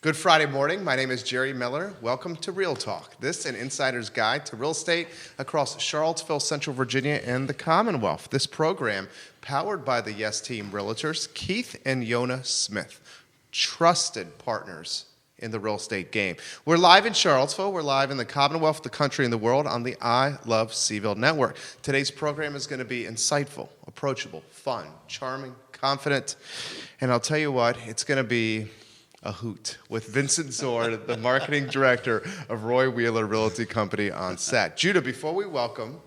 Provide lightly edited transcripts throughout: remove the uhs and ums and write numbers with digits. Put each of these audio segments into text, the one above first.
Good Friday morning. My name is Jerry Miller. Welcome to Real Talk. This is an insider's guide to real estate across Charlottesville, Central Virginia, and the Commonwealth. This program, powered by the Yes Team Realtors, Keith and Yonna Smith, trusted partners in the real estate game. We're live in Charlottesville. We're live in the Commonwealth, the country, and the world on the I Love CVille Network. Today's program is going to be insightful, approachable, fun, charming, confident, and I'll tell you what, it's going to be a hoot with Vincent Zorn, the marketing director of Roy Wheeler Realty Company on set. Judah, before we welcome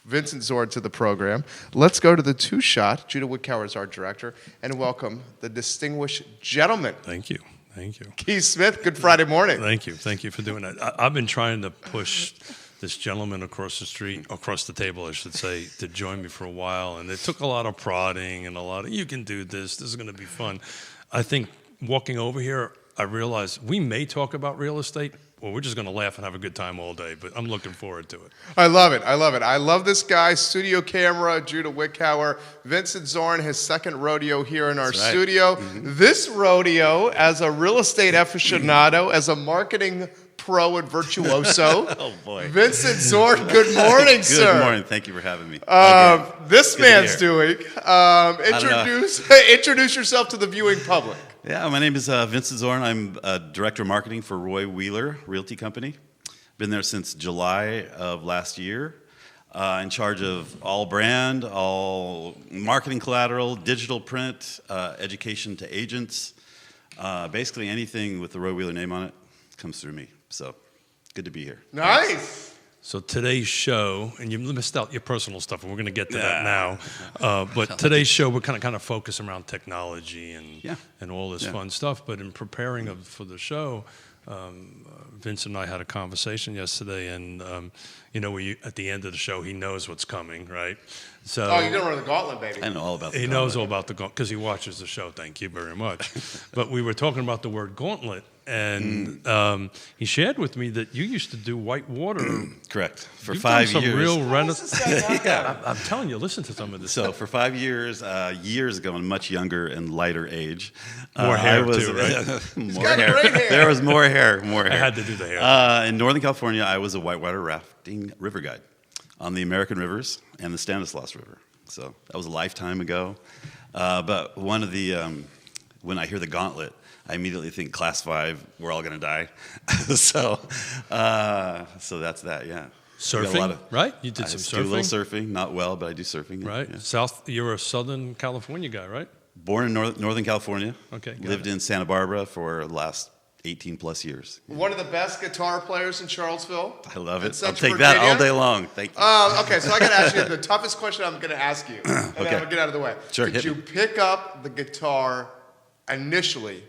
Vincent Zorn to the program, let's go to the two-shot. Judah Woodcower is our director, and welcome the distinguished gentleman. Thank you. Thank you. Keith Smith, good Friday morning. Thank you. Thank you for doing that. I've been trying to push this gentleman across the street, across the table, I should say, to join me for a while, and it took a lot of prodding and a lot of, you can do this is going to be fun. I think walking over here, I realized we may talk about real estate, or we're just going to laugh and have a good time all day, but I'm looking forward to it. I love it. I love it. I love this guy, studio camera, Judah Woodcower. Vincent Zorn, his second rodeo here in our studio. Mm-hmm. This rodeo as a real estate aficionado, as a marketing pro and virtuoso. Oh, boy. Vincent Zorn, good morning, sir. Good morning. Thank you for having me. This man's doing. Introduce yourself to the viewing public. Yeah, my name is Vincent Zorn. I'm Director of Marketing for Roy Wheeler Realty Company. Been there since July of last year. In charge of all brand, all marketing collateral, digital print, education to agents. Basically anything with the Roy Wheeler name on it comes through me. So good to be here. Nice. Thanks. So today's show, and you missed out your personal stuff, and we're going to get to that now. But today's show, we're kind of focus around technology and all this fun stuff. But in preparing for the show, Vincent and I had a conversation yesterday, and at the end of the show, he knows what's coming, right? So you're going to run the gauntlet, baby. I know all about the He gauntlet. knows all about the gauntlet because he watches the show. Thank you very much. But we were talking about the word gauntlet. And he shared with me that you used to do white water. Correct. For You've 5 done some years. Real I'm telling you, listen to some of this. So for 5 years, years ago, in a much younger and lighter age, more hair I was, too, right? more hair. There was more hair. I had to do the hair. In Northern California, I was a whitewater rafting river guide on the American rivers and the Stanislaus River. So that was a lifetime ago. But one of the when I hear the gauntlet, I immediately think class 5, we're all going to die. so that's that, yeah. Surfing, right? You did some surfing? I do a little surfing, not well, but I do surfing. Right. Yeah. You're a Southern California guy, right? Born in Northern California. Okay. Lived in Santa Barbara for the last 18 plus years. One of the best guitar players in Charlottesville. I love it. I'll take that all day long. Thank you. Okay, so I got to ask you the toughest question I'm going to ask you. And then I'm going to get out of the way. Sure, Did you pick up the guitar initially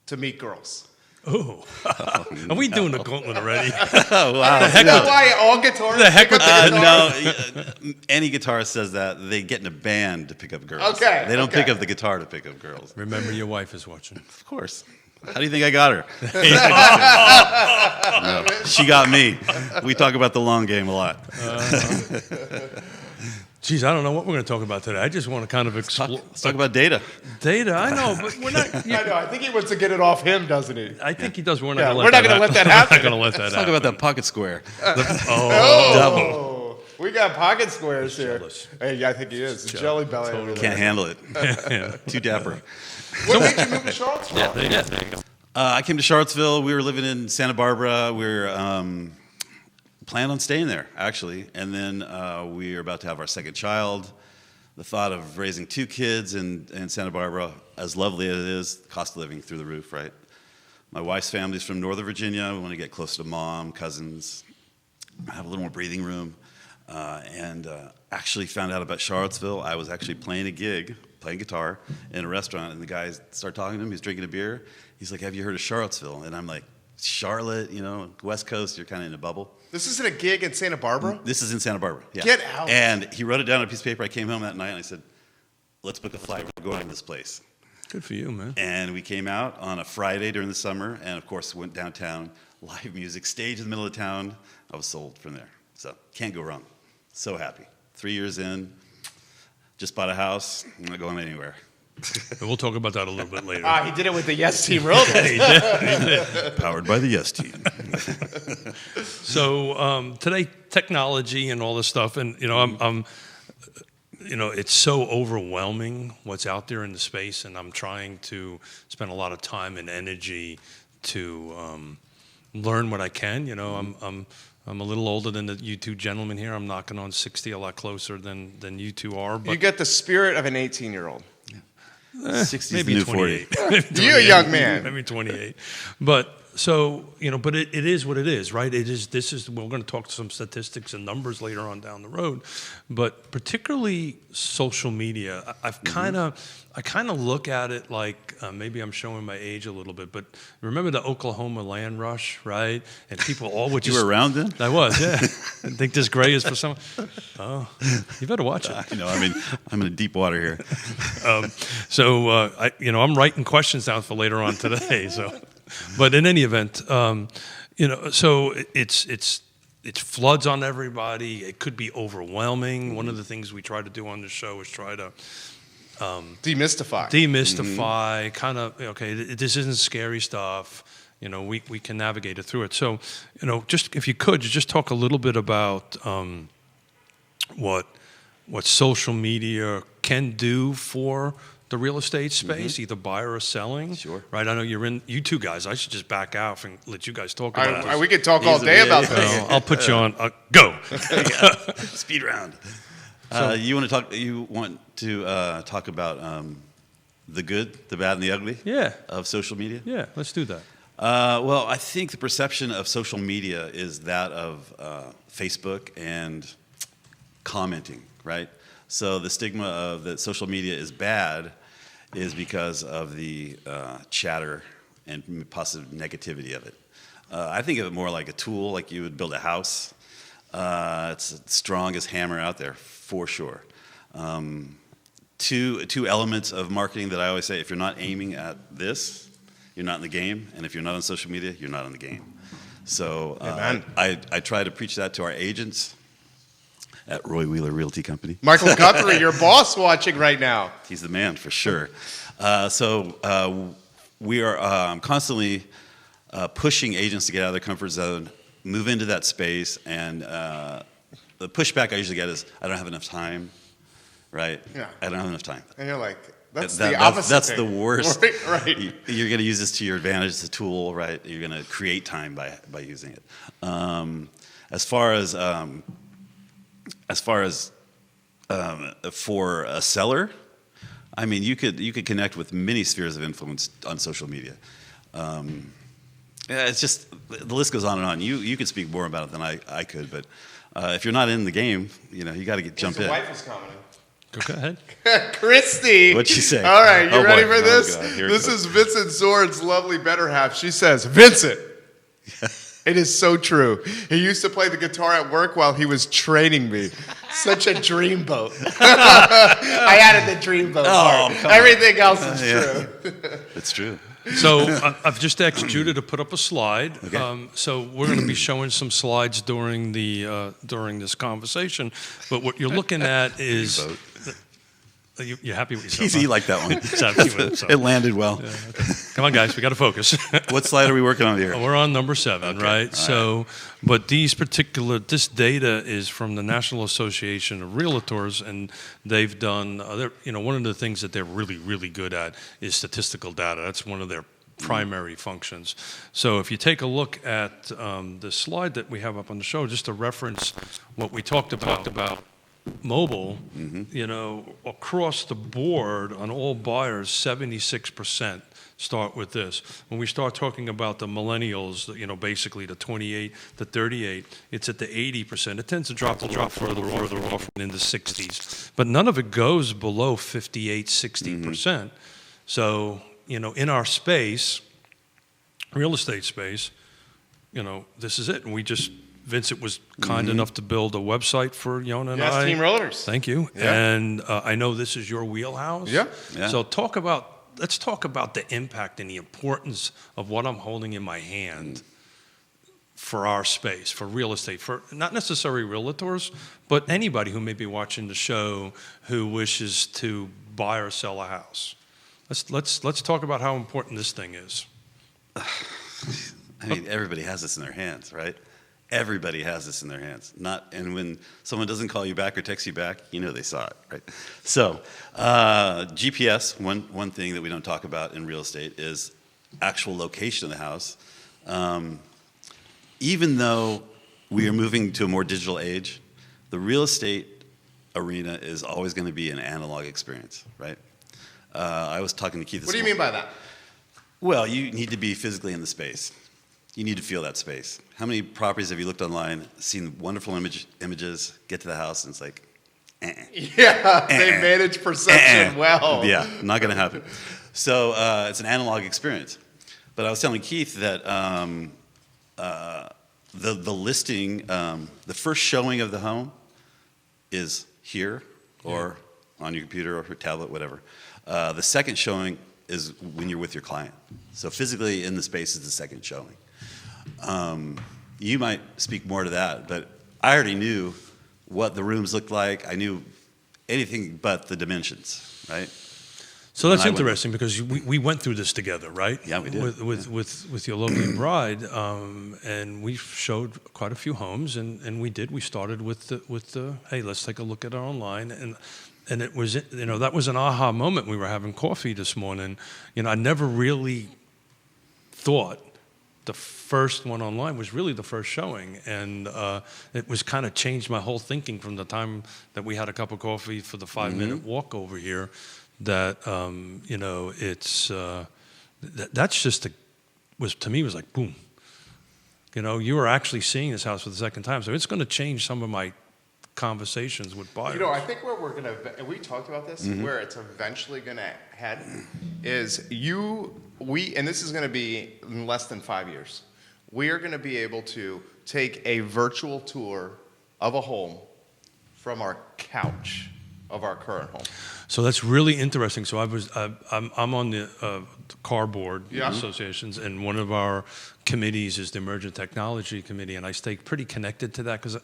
to meet girls? Ooh. Are we doing the gauntlet already? Oh, wow. Is that why all guitars pick up the guitar? No, any guitarist says that. They get in a band to pick up girls. Okay. They don't pick up the guitar to pick up girls. Remember, your wife is watching. Of course. How do you think I got her? No, she got me. We talk about the long game a lot. Geez, I don't know what we're going to talk about today. I just want to kind of explore. Let's talk about data. Data, I know, but we're not. I know. I think he wants to get it off him, doesn't he? I think he does. We're not Yeah, going to we're not gonna let that happen. We're not going to let that Let's happen. talk about that pocket square. Oh, we got pocket squares here. jealous. Hey, I think he is. Jelly belly. Over there. Can't handle it. Too dapper. What made you move to Charlottesville? There you go. I came to Charlottesville. We were living in Santa Barbara. We were planned on staying there, actually. And then we were about to have our second child. The thought of raising 2 kids in Santa Barbara, as lovely as it is, cost of living through the roof, right? My wife's family's from Northern Virginia. We want to get close to mom, cousins, have a little more breathing room. And actually found out about Charlottesville. I was actually playing guitar in a restaurant, and the guy started talking to him. He's drinking a beer. He's like, "Have you heard of Charlottesville?" And I'm like, "Charlotte, West Coast, you're kind of in a bubble." This isn't a gig in Santa Barbara? This is in Santa Barbara, yeah. Get out. And he wrote it down on a piece of paper. I came home that night, and I said, "Let's book a flight. We're going to this place." Good for you, man. And we came out on a Friday during the summer, and of course went downtown, live music, stage in the middle of town. I was sold from there. So can't go wrong. So happy. 3 years in, just bought a house. I'm not going anywhere. And we'll talk about that a little bit later. He did it with the Yes Team Realtors. He did. Powered by the Yes Team. So today, technology and all this stuff, and I'm it's so overwhelming what's out there in the space, and I'm trying to spend a lot of time and energy to learn what I can. I'm a little older than you two gentlemen here. I'm knocking on 60, a lot closer than you two are. But You get the spirit of an 18-year-old. 60's maybe the new 28. 40. Maybe You're a 28, young man. Maybe 28. But so, but it is what it is, right? We're going to talk some statistics and numbers later on down the road, but particularly social media, I kind of look at it like, maybe I'm showing my age a little bit, but remember the Oklahoma land rush, right? And people all would You just... were around then? I was, yeah. I think this gray is for someone. Oh, you better watch it. I'm in deep water here. I'm writing questions down for later on today. So, but in any event, so it's floods on everybody. It could be overwhelming. One of the things we try to do on the show is try to Demystify. kind of, okay, this isn't scary stuff. We can navigate it through it. So, just if you could, just talk a little bit about what social media can do for the real estate space, either buyer or selling. Sure. Right? I know you two guys, I should just back out and let you guys talk about it. We could talk all day about this. I'll put you on. Go. Speed round. You want to talk about the good, the bad, and the ugly of social media? Yeah, let's do that. Well, I think the perception of social media is that of Facebook and commenting, right? So the stigma of that social media is bad is because of the chatter and positive negativity of it. I think of it more like a tool, like you would build a house. It's the strongest hammer out there, for sure. Two elements of marketing that I always say: if you're not aiming at this, you're not in the game, and if you're not on social media, you're not in the game. So I try to preach that to our agents at Roy Wheeler Realty Company. Michael Guthrie, your boss, watching right now. He's the man for sure. We are constantly pushing agents to get out of their comfort zone, move into that space, and the pushback I usually get is, I don't have enough time, right? Yeah. I don't have enough time. And you're like, the opposite. That's thing. the worst. Right. You're going to use this to your advantage. It's a tool, right? You're going to create time by using it. As far as for a seller, I mean, you could connect with many spheres of influence on social media. It's just, the list goes on and on. You could speak more about it than I could, but if you're not in the game, you got to jump in. His wife is commenting. Go ahead. Christy. What'd she say? All right, you ready boy. for this? God, here it This goes. is Vincent Zorn's lovely better half. She says, Vincent, it is so true. He used to play the guitar at work while he was training me. Such a dreamboat. I added the dreamboat part. Everything else is true. It's true. So I've just asked Judah to put up a slide. Okay. So we're going to be showing some slides during this conversation. But what you're looking at is, you're happy with yourself? Easy, like that one. He's happy with himself. It landed well. Yeah, okay. Come on, guys, we got to focus. What slide are we working on here? We're on number 7, Okay. right? So, but this data is from the National Association of Realtors, and they've done, one of the things that they're really, really good at is statistical data. That's one of their primary functions. So if you take a look at the slide that we have up on the show, just to reference what we talked about mobile, across the board on all buyers, 76% start with this. When we start talking about the millennials, basically the 28 to 38, it's at the 80%. It tends to drop further off in the 60s. But none of it goes below 58, 60%. So, in our space, real estate space, this is it. And Vincent was kind enough to build a website for Yonna and I. Yes, Team Realtors. Thank you. Yeah. And I know this is your wheelhouse. Yeah. So let's talk about the impact and the importance of what I'm holding in my hand for our space, for real estate, for not necessarily realtors, but anybody who may be watching the show who wishes to buy or sell a house. Let's talk about how important this thing is. I mean, everybody has this in their hands, right? Everybody has this in their hands. And when someone doesn't call you back or text you back, you know they saw it, right? So, GPS, one thing that we don't talk about in real estate is actual location of the house. Even though we are moving to a more digital age, the real estate arena is always going to be an analog experience, right? I was talking to Keith this What do you mean by that? Well, you need to be physically in the space. You need to feel that space. How many properties have you looked online, seen wonderful images, get to the house, and it's like, They manage perception well. Yeah, not going to happen. So it's an analog experience. But I was telling Keith that the listing, the first showing of the home is here or on your computer or your tablet, whatever. The second showing is when you're with your client. So physically in the space is the second showing. You might speak more to that, but I already knew what the rooms looked like. I knew anything but the dimensions, right? So that's interesting because we went through this together, right? Yeah, we did. With your lovely bride, and we showed quite a few homes, and we started with the hey, let's take a look at our online, and it was, that was an aha moment. We were having coffee this morning. I never really thought the first one online was really the first showing, and it was kind of changed my whole thinking from the time that we had a cup of coffee for the 5-minute walk over here. That it's that's just to me was like boom. You are actually seeing this house for the second time, so it's going to change some of my conversations with buyers. I think where we're gonna, and we talked about this, where it's eventually gonna head, is and this is gonna be in less than 5 years. We are gonna be able to take a virtual tour of a home from our couch of our current home. So that's really interesting. So I'm on the car board associations, and one of our committees is the Emerging Technology Committee, and I stay pretty connected to that because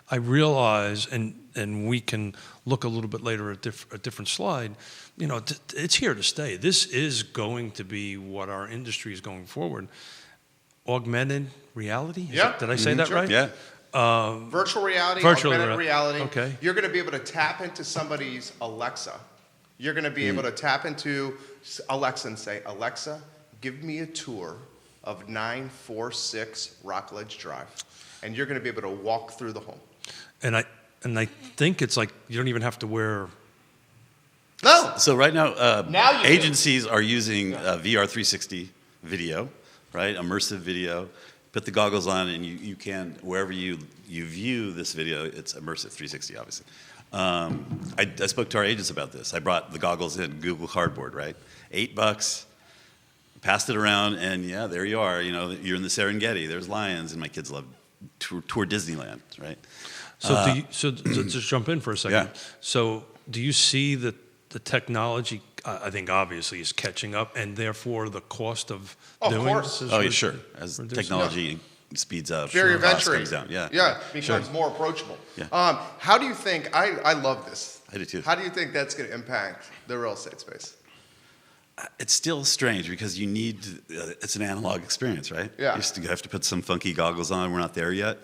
I realize, and we can look a little bit later at a different slide, it's here to stay. This is going to be what our industry is going forward. Augmented reality? Did I say that right? Yeah. Virtual reality, augmented reality. Okay. You're going to be able to tap into somebody's Alexa. You're going to be able to tap into Alexa and say, Alexa, give me a tour of 946 Rockledge Drive. And you're going to be able to walk through the home. And I think it's like you don't even have to wear. No. So right now, Now you agencies are using VR 360 video, right? Immersive video. Put the goggles on, and you can, wherever you view this video, it's immersive 360, obviously. I spoke to our agents about this. I brought the goggles in, Google Cardboard, right? $8, passed it around, and there you are. You're in the Serengeti. There's lions, and my kids love tour Disneyland, right? So just jump in for a second. Yeah. So do you see that the technology, I think obviously, is catching up, and therefore the cost of doing course. this is Yeah, sure. As technology speeds up, Very cost eventually. comes down. Yeah. It becomes more approachable. Yeah. How do you think, I love this. I do too. How do you think that's going to impact the real estate space? It's still strange because you need, it's an analog experience, right? Yeah. You have to put some funky goggles on. We're not there yet.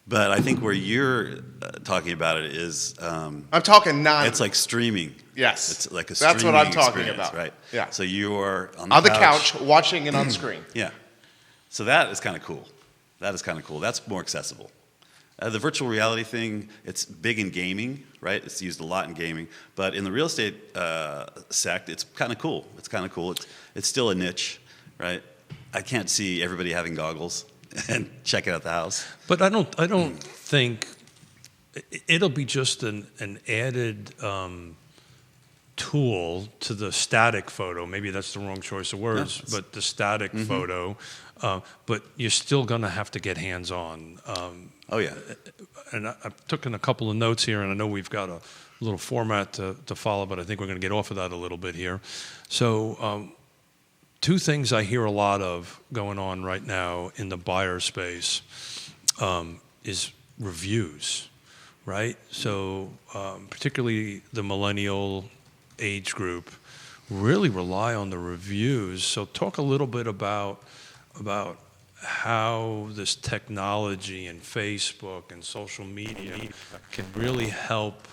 But I think where you're talking about it is... I'm talking it's like streaming. Yes. It's like a That's streaming what I'm talking experience, about. right? Yeah. So you are on the couch watching it on screen. Yeah. So that is kind of cool. That's more accessible. The virtual reality thing, it's big in gaming, right? It's used a lot in gaming. But in the real estate sect, it's kind of cool. It's still a niche, right? I can't see everybody having goggles and checking out the house. But I don't think it'll be just an added tool to the static photo. Maybe that's the wrong choice of words, but the static photo. But you're still going to have to get hands-on. Oh, yeah. And I've taken a couple of notes here, and I know we've got a little format to follow, but I think we're going to get off of that a little bit here. So two things I hear a lot of going on right now in the buyer space is reviews, right? So particularly the millennial age group, really rely on the reviews. So talk a little bit about how this technology and Facebook and social media can really help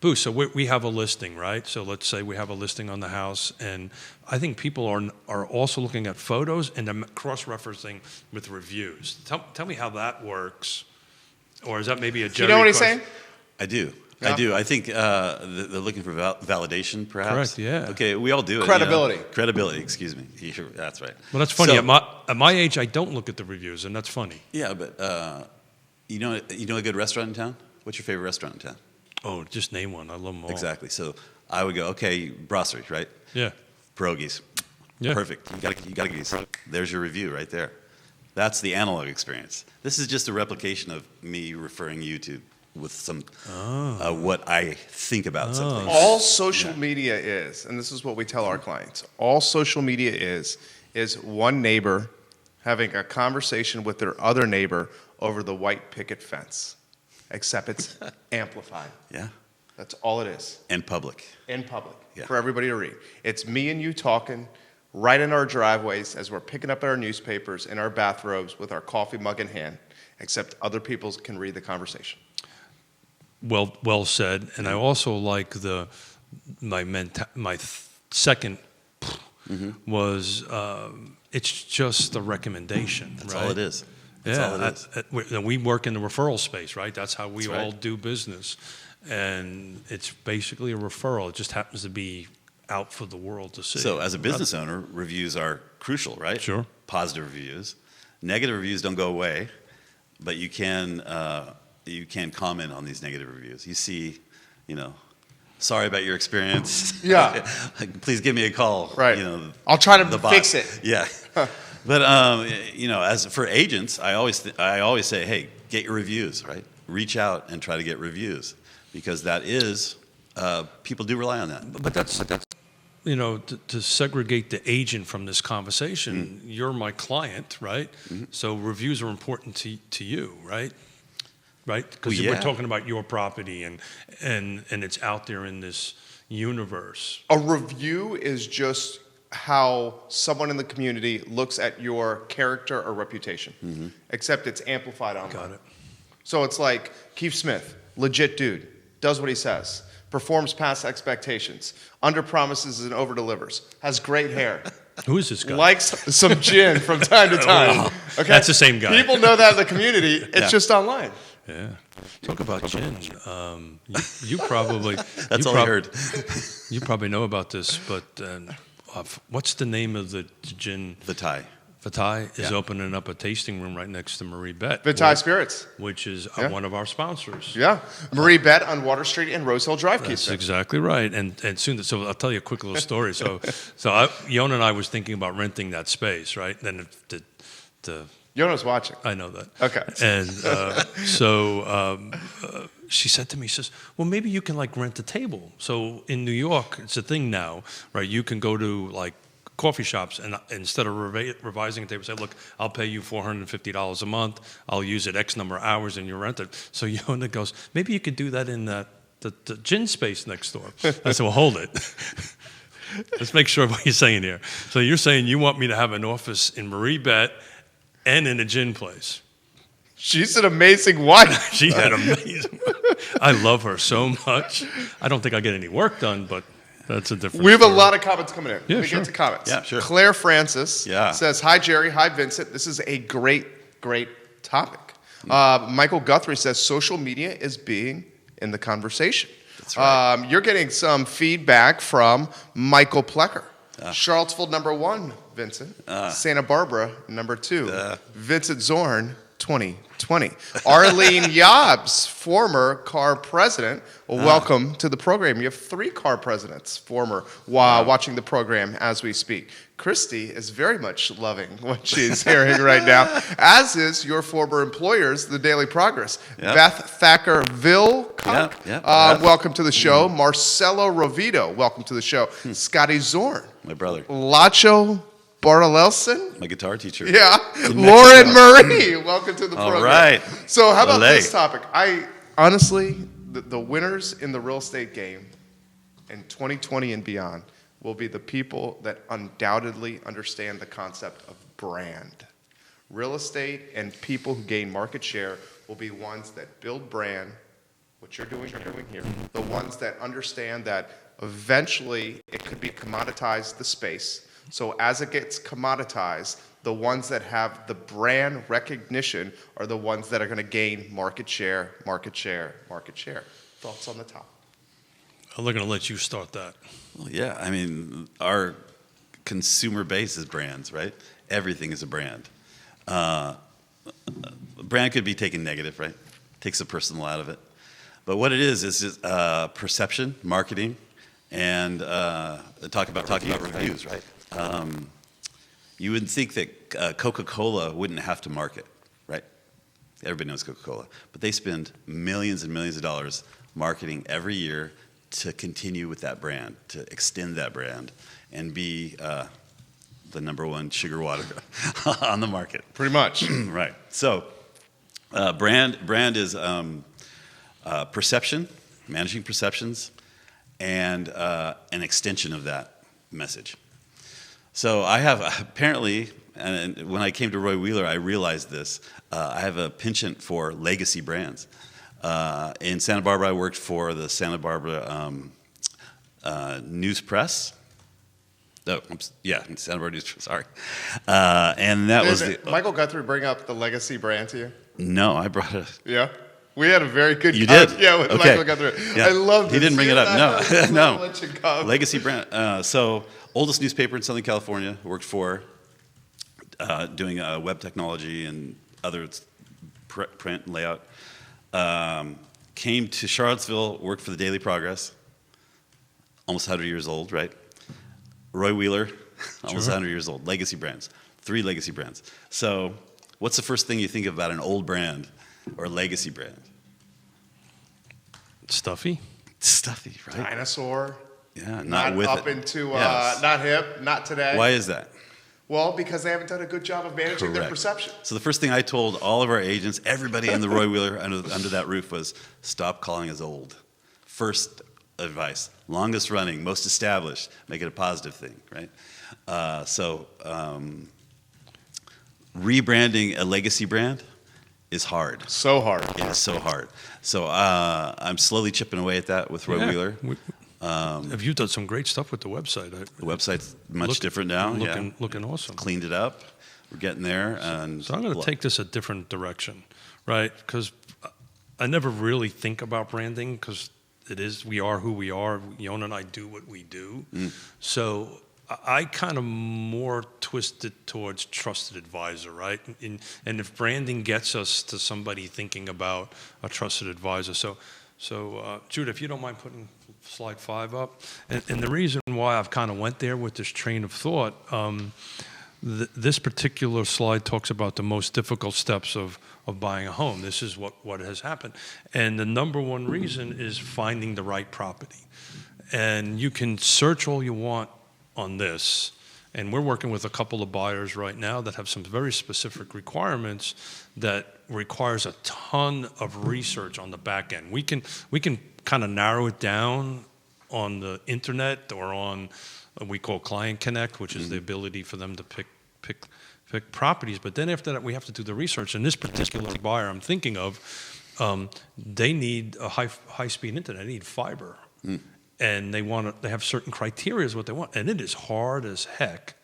boost. So we have a listing, right? So let's say we have a listing on the house, and I think people are also looking at photos and then cross-referencing with reviews. Tell me how that works, or is that maybe a Jerry You know what he's question? saying? I do. Yeah. I do. I think they're looking for validation, perhaps. Correct, yeah. Okay, we all do it. Credibility. Credibility, excuse me. That's right. Well, that's funny. So- At my age, I don't look at the reviews, and that's funny. Yeah, but you know a good restaurant in town? What's your favorite restaurant in town? Oh, just name one. I love them all. Exactly. So I would go, okay, brasserie, right? Yeah. Pierogies. Yeah. Perfect. You got to get. There's your review right there. That's the analog experience. This is just a replication of me referring you to with some what I think about something. All social media is, and this is what we tell our clients, all social media is one neighbor having a conversation with their other neighbor over the white picket fence, except it's amplified. Yeah. That's all it is. And public. In public, Yeah. for everybody to read. It's me and you talking right in our driveways as we're picking up our newspapers in our bathrobes with our coffee mug in hand, except other people can read the conversation. Well said. And I also like my second was it's just a recommendation. That's right? all it is. That's all it is. We work in the referral space, right? That's how we That's right. all do business, and it's basically a referral. It just happens to be out for the world to see. So as a business owner, reviews are crucial, right? Sure. Positive reviews. Negative reviews don't go away, but you can comment on these negative reviews. You see, sorry about your experience. Yeah. Please give me a call. Right. I'll try to the bot. fix it. Yeah. But as for agents, I always say, hey, get your reviews, right? Reach out and try to get reviews, because that is people do rely on that. But that's to segregate the agent from this conversation. You're my client, right? So reviews are important to you, right? Right? Because we're talking about your property and it's out there in this universe. A review is just how someone in the community looks at your character or reputation, except it's amplified online. Got it. So it's like Keith Smith, legit dude, does what he says, performs past expectations, under promises and over delivers, has great hair, Who is this guy? likes some gin from time to time. Okay? That's the same guy. People know that in the community. It's just online. Yeah. Talk about gin. You probably That's all I heard. You probably know about this, but what's the name of the gin? Vitae. Vitae is opening up a tasting room right next to Marie Bette. Vitae Spirits. Which is one of our sponsors. Yeah. Marie Bette on Water Street and Rose Hill Drive. That's exactly right. And soon, so I'll tell you a quick little story. So Yonna and I was thinking about renting that space, right? Then the Yonna's watching. I know that. Okay. And she said to me, she says, well, maybe you can rent a table. So in New York, it's a thing now, right? You can go to coffee shops and instead of revising a table, say, look, I'll pay you $450 a month. I'll use it X number of hours and you rent it. So Yonna goes, maybe you could do that in the gin space next door. I said, well, hold it. Let's make sure what you're saying here. So you're saying you want me to have an office in Marie Bette and in a gin place. She's an amazing wife. She's an amazing. I love her so much. I don't think I get any work done, but that's a different. We have story. a lot of comments coming in. Yeah, Let me sure. get to comments. Yeah, sure. Claire Francis says, hi, Jerry. Hi, Vincent. This is a great topic. Michael Guthrie says, social media is being in the conversation. That's right. You're getting some feedback from Michael Plecker. Charlottesville, number 1, Vincent. Santa Barbara, number 2. Vincent Zorn, 2020. Arlene Yobs, former car president. Well, welcome to the program. You have 3 car presidents, former, watching the program as we speak. Christy is very much loving what she's hearing right now, as is your former employers, the Daily Progress. Yep. Beth Thacker-Ville, welcome to the show. Mm. Marcelo Rovito, welcome to the show. Scotty Zorn. My brother. Lacho Barrelson. My guitar teacher. Yeah. Lauren Marie, welcome to the program. All right. So how about Olé. this topic? Honestly, the winners in the real estate game in 2020 and beyond, will be the people that undoubtedly understand the concept of brand. Real estate and people who gain market share will be ones that build brand, what you're doing here, the ones that understand that eventually it could be commoditized, the space. So as it gets commoditized, the ones that have the brand recognition are the ones that are going to gain market share. Thoughts on the top? I'm going to let you start that. Well, yeah, I mean, our consumer base is brands, right? Everything is a brand. Brand could be taken negative, right? Takes the personal out of it. But what it is just perception, marketing, and talking about reviews, right? You wouldn't think that Coca-Cola wouldn't have to market, right? Everybody knows Coca-Cola. But they spend millions and millions of dollars marketing every year to continue with that brand, to extend that brand, and be the number one sugar water on the market. Pretty much. Right. So brand is perception, managing perceptions, and an extension of that message. So I have apparently, and when I came to Roy Wheeler, I realized this. I have a penchant for legacy brands. In Santa Barbara, I worked for the Santa Barbara News Press. Oh, Santa Barbara News Press, sorry. And that was Michael Guthrie bring up the legacy brand to you? No, I brought it. Yeah? We had a very good You did? Yeah, with Okay. Michael Guthrie. Yeah. I love this. He didn't bring it up. No, no. Let you go. Legacy brand. So, oldest newspaper in Southern California, worked for, doing web technology and other print and layout. Came to Charlottesville, worked for the Daily Progress, almost 100 years old, right? Roy Wheeler, almost 100 years old. Legacy brands, 3 legacy brands. So, what's the first thing you think about an old brand or a legacy brand? Stuffy, right? Dinosaur. Yeah, Not with up it. into, Yes. not hip, not today. Why is that? Well, because they haven't done a good job of managing their Correct. perception. So the first thing I told all of our agents, everybody in the Roy Wheeler under that roof was, stop calling us old. First advice, longest running, most established, make it a positive thing, right? Rebranding a legacy brand is hard. So hard. It is so hard. So I'm slowly chipping away at that with Roy Wheeler. Have you done some great stuff with the website? The website's much different now. Looking awesome. Cleaned it up. We're getting there. And so I'm going to take this a different direction, right? Because I never really think about branding because we are who we are. Yonna and I do what we do. So I kind of more twist it towards trusted advisor, right? And if branding gets us to somebody thinking about a trusted advisor. So Judah, if you don't mind putting slide 5 up. And the reason why I've kind of went there with this train of thought, this particular slide talks about the most difficult steps of buying a home. This is what has happened. And the number one reason is finding the right property. And you can search all you want on this. And we're working with a couple of buyers right now that have some very specific requirements that requires a ton of research on the back end. We can kind of narrow it down on the internet or on what we call Client Connect, which is the ability for them to pick properties. But then after that, we have to do the research. And this particular buyer I'm thinking of, they need a high-speed internet. They need fiber. And they have certain criteria is what they want. And it is hard as heck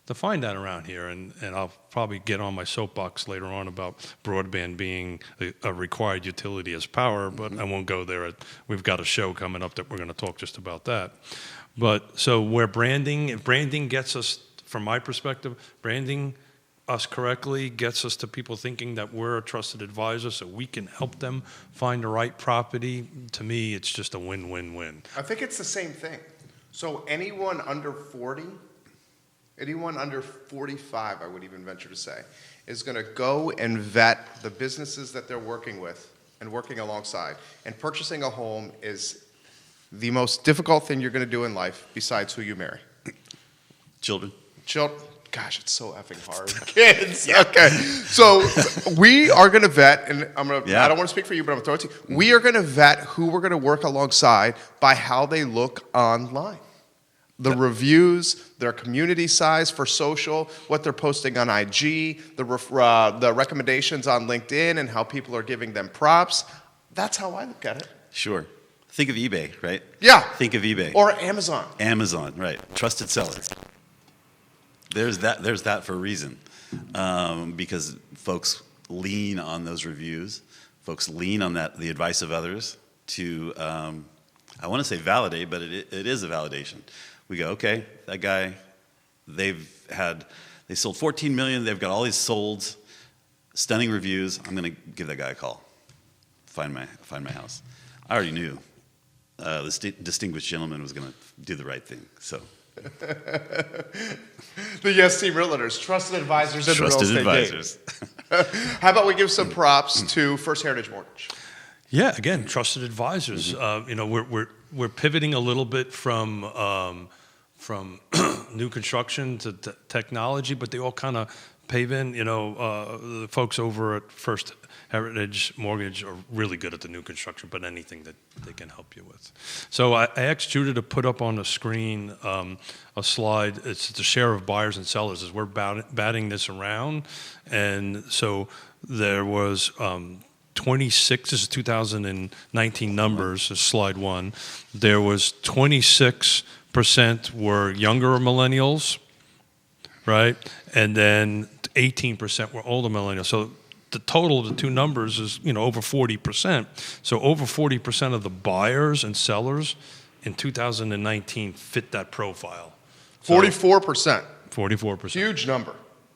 to find that around here. And I'll probably get on my soapbox later on about broadband being a required utility as power, but I won't go there. We've got a show coming up that we're going to talk just about that. But so if branding gets us, from my perspective, branding us correctly gets us to people thinking that we're a trusted advisor so we can help them find the right property. To me, it's just a win-win-win. I think it's the same thing. So anyone under 40, anyone under 45, I would even venture to say, is going to go and vet the businesses that they're working with and working alongside. And purchasing a home is the most difficult thing you're going to do in life besides who you marry. Children. Gosh, it's so effing hard. Kids. Yeah. Okay. So we are going to vet, and I don't want to speak for you, but I'm going to throw it to you. We are going to vet who we're going to work alongside by how they look online. The reviews, their community size for social, what they're posting on IG, the recommendations on LinkedIn, and how people are giving them props. That's how I look at it. Sure. Think of eBay, right? Yeah. Think of eBay. Or Amazon. Amazon, right. Trusted seller. There's that for a reason. Because folks lean on those reviews. Folks lean on the advice of others to, I want to say validate, but it is a validation. We go, okay, that guy, they sold 14 million, they've got all these solds, stunning reviews. I'm going to give that guy a call. Find my house. I already knew this distinguished gentleman was going to do the right thing. So, the Yes Team Realtors, trusted advisors in the real estate advisors. game. How about we give some props to First Heritage Mortgage? Yeah, again, trusted advisors. We're pivoting a little bit from new construction to technology, but they all kind of pave in. The folks over at First Heritage Mortgage are really good at the new construction, but anything that they can help you with. So I asked Judah to put up on the screen a slide. It's the share of buyers and sellers as we're batting this around. And so there was 26, this is 2019 numbers, this is slide one. There was 26% were younger millennials, right? And then 18% were older millennials. So the total of the two numbers is, over 40%. So over 40% of the buyers and sellers in 2019 fit that profile. 44%. 44%. Huge number.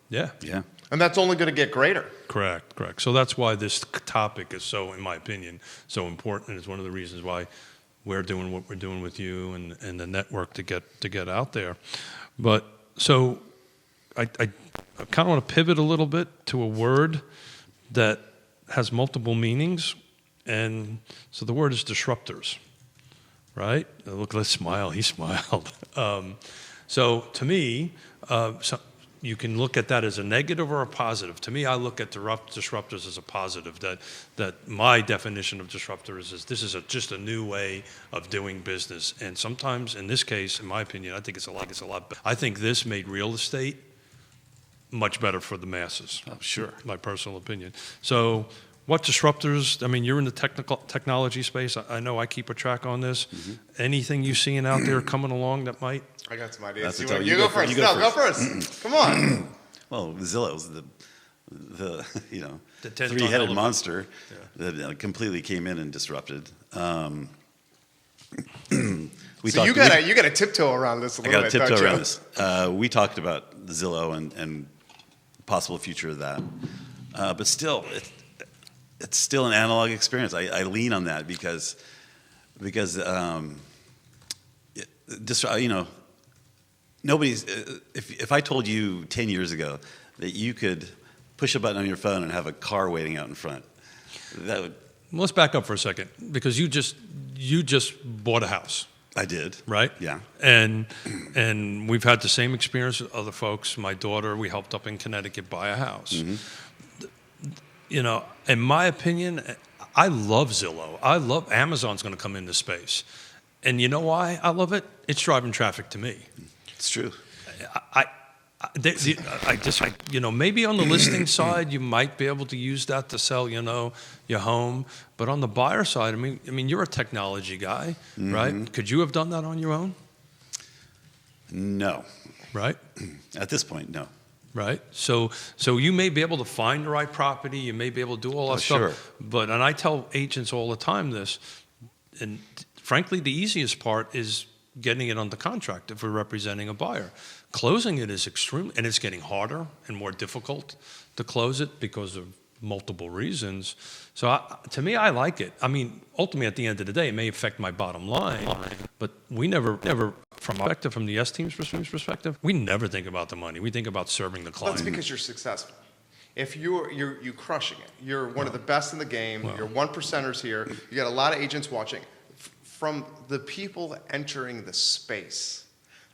Yeah. Yeah. And that's only going to get greater. Correct. So that's why this topic is so, in my opinion, so important. It's one of the reasons why we're doing what we're doing with you and the network to get out there. But so I kind of want to pivot a little bit to a word that has multiple meanings. And so the word is disruptors, right? Look, let's smile. He smiled. So to me, you can look at that as a negative or a positive. To me, I look at disruptors as a positive. That my definition of disruptors is this is just a new way of doing business. And sometimes, in this case, in my opinion, I think it's a lot. I think this made real estate much better for the masses. Oh, sure. My personal opinion. So, what disruptors? I mean, you're in the technology space. I know I keep a track on this. Mm-hmm. Anything you seeing out there coming along that might? I got some ideas. You go first. Go first. Come on. Well, Zillow's the the three-headed monster that completely came in and disrupted. So you got to tiptoe around this a little bit. I got to tiptoe around this. We talked about Zillow and possible future of that, but still, it's still an analog experience. I lean on that because nobody's. If I told you 10 years ago that you could push a button on your phone and have a car waiting out in front, that would. Well, let's back up for a second because you just bought a house. I did. Right? Yeah. And we've had the same experience with other folks. My daughter, we helped up in Connecticut buy a house. Mm-hmm. In my opinion, I love Zillow. I love Amazon's going to come into space. And you know why I love it? It's driving traffic to me. It's true. Maybe on the listing side, you might be able to use that to sell, your home. But on the buyer side, I mean, you're a technology guy, mm-hmm. right? Could you have done that on your own? No. Right? At this point, no. Right? So you may be able to find the right property. You may be able to do all that stuff. Sure. But, and I tell agents all the time this, and frankly, the easiest part is getting it under contract if we're representing a buyer. Closing it is extremely, and it's getting harder and more difficult to close it because of multiple reasons. So to me, I like it. I mean, ultimately, at the end of the day, it may affect my bottom line, but we never, from the S team's perspective, we never think about the money. We think about serving the client. That's because you're successful. If you're crushing it, you're one of the best in the game. You're 1%ers here. You got a lot of agents watching. From the people entering the space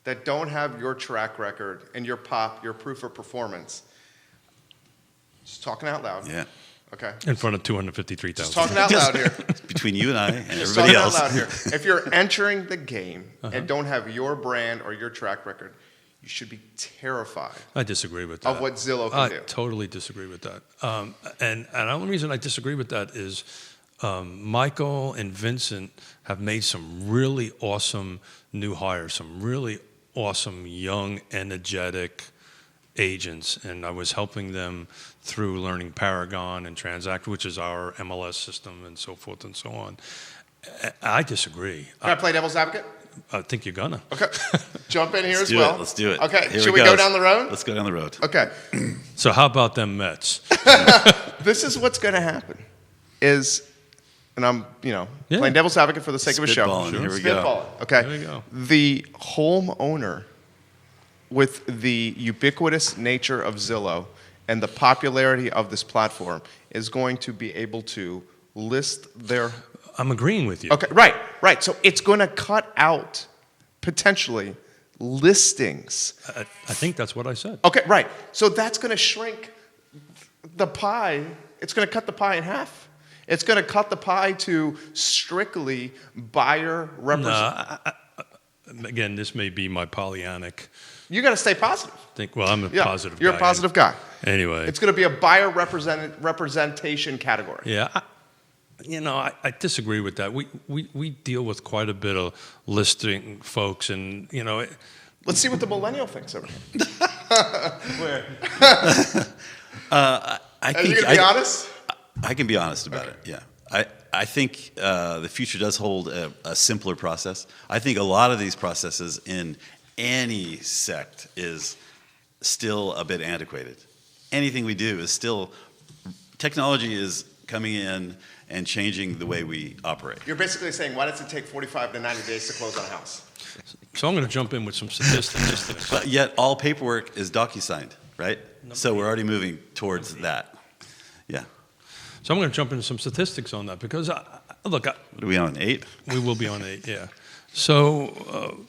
that don't have your track record and your proof of performance, just talking out loud. Yeah. Okay. In front of 253,000. Just talking out loud here. Between you and I and Just everybody talking else. out loud here. If you're entering the game and don't have your brand or your track record, you should be terrified I disagree with that. of what Zillow can I do. totally disagree with that. And the only reason I disagree with that is Michael and Vincent have made some really awesome new hires, some really awesome, young, energetic agents, and I was helping them through learning Paragon and Transact, which is our MLS system, and so forth and so on. I disagree. Can I play devil's advocate? I think you're gonna. Okay. Jump in here Let's as do well. it. Let's do it. Okay. Here Should we it go goes. down the road? Let's go down the road. Okay. So how about them Mets? This is what's going to happen is, and I'm, playing devil's advocate for the sake of a show. Spitballing. Here we go. Spitballing. Okay. There we go. The homeowner, with the ubiquitous nature of Zillow and the popularity of this platform, is going to be able to list their... I'm agreeing with you. Okay, right. So it's going to cut out, potentially, listings. I think that's what I said. Okay, right. So that's going to shrink the pie. It's going to cut the pie in half. It's going to cut the pie to strictly buyer represent. Again, this may be my Pollyannic You got to stay positive. think. Well, I'm a Yeah, positive guy. you're a positive guy. Anyway. It's going to be a buyer representation category. Yeah, I disagree with that. We deal with quite a bit of listing folks, and Let's see what the millennial thinks of it. where I Are think you going to be honest? I can be honest about it. Yeah, I think the future does hold a simpler process. I think a lot of these processes in any sect is still a bit antiquated. Anything we do is still technology is coming in and changing the way we operate. You're basically saying, why does it take 45 to 90 days to close on a house? So I'm going to jump in with some statistics. But yet all paperwork is DocuSigned, right? So we're already moving towards that. Yeah. So I'm going to jump into some statistics on that because, look, What are we on, 8? we will be on 8, yeah. So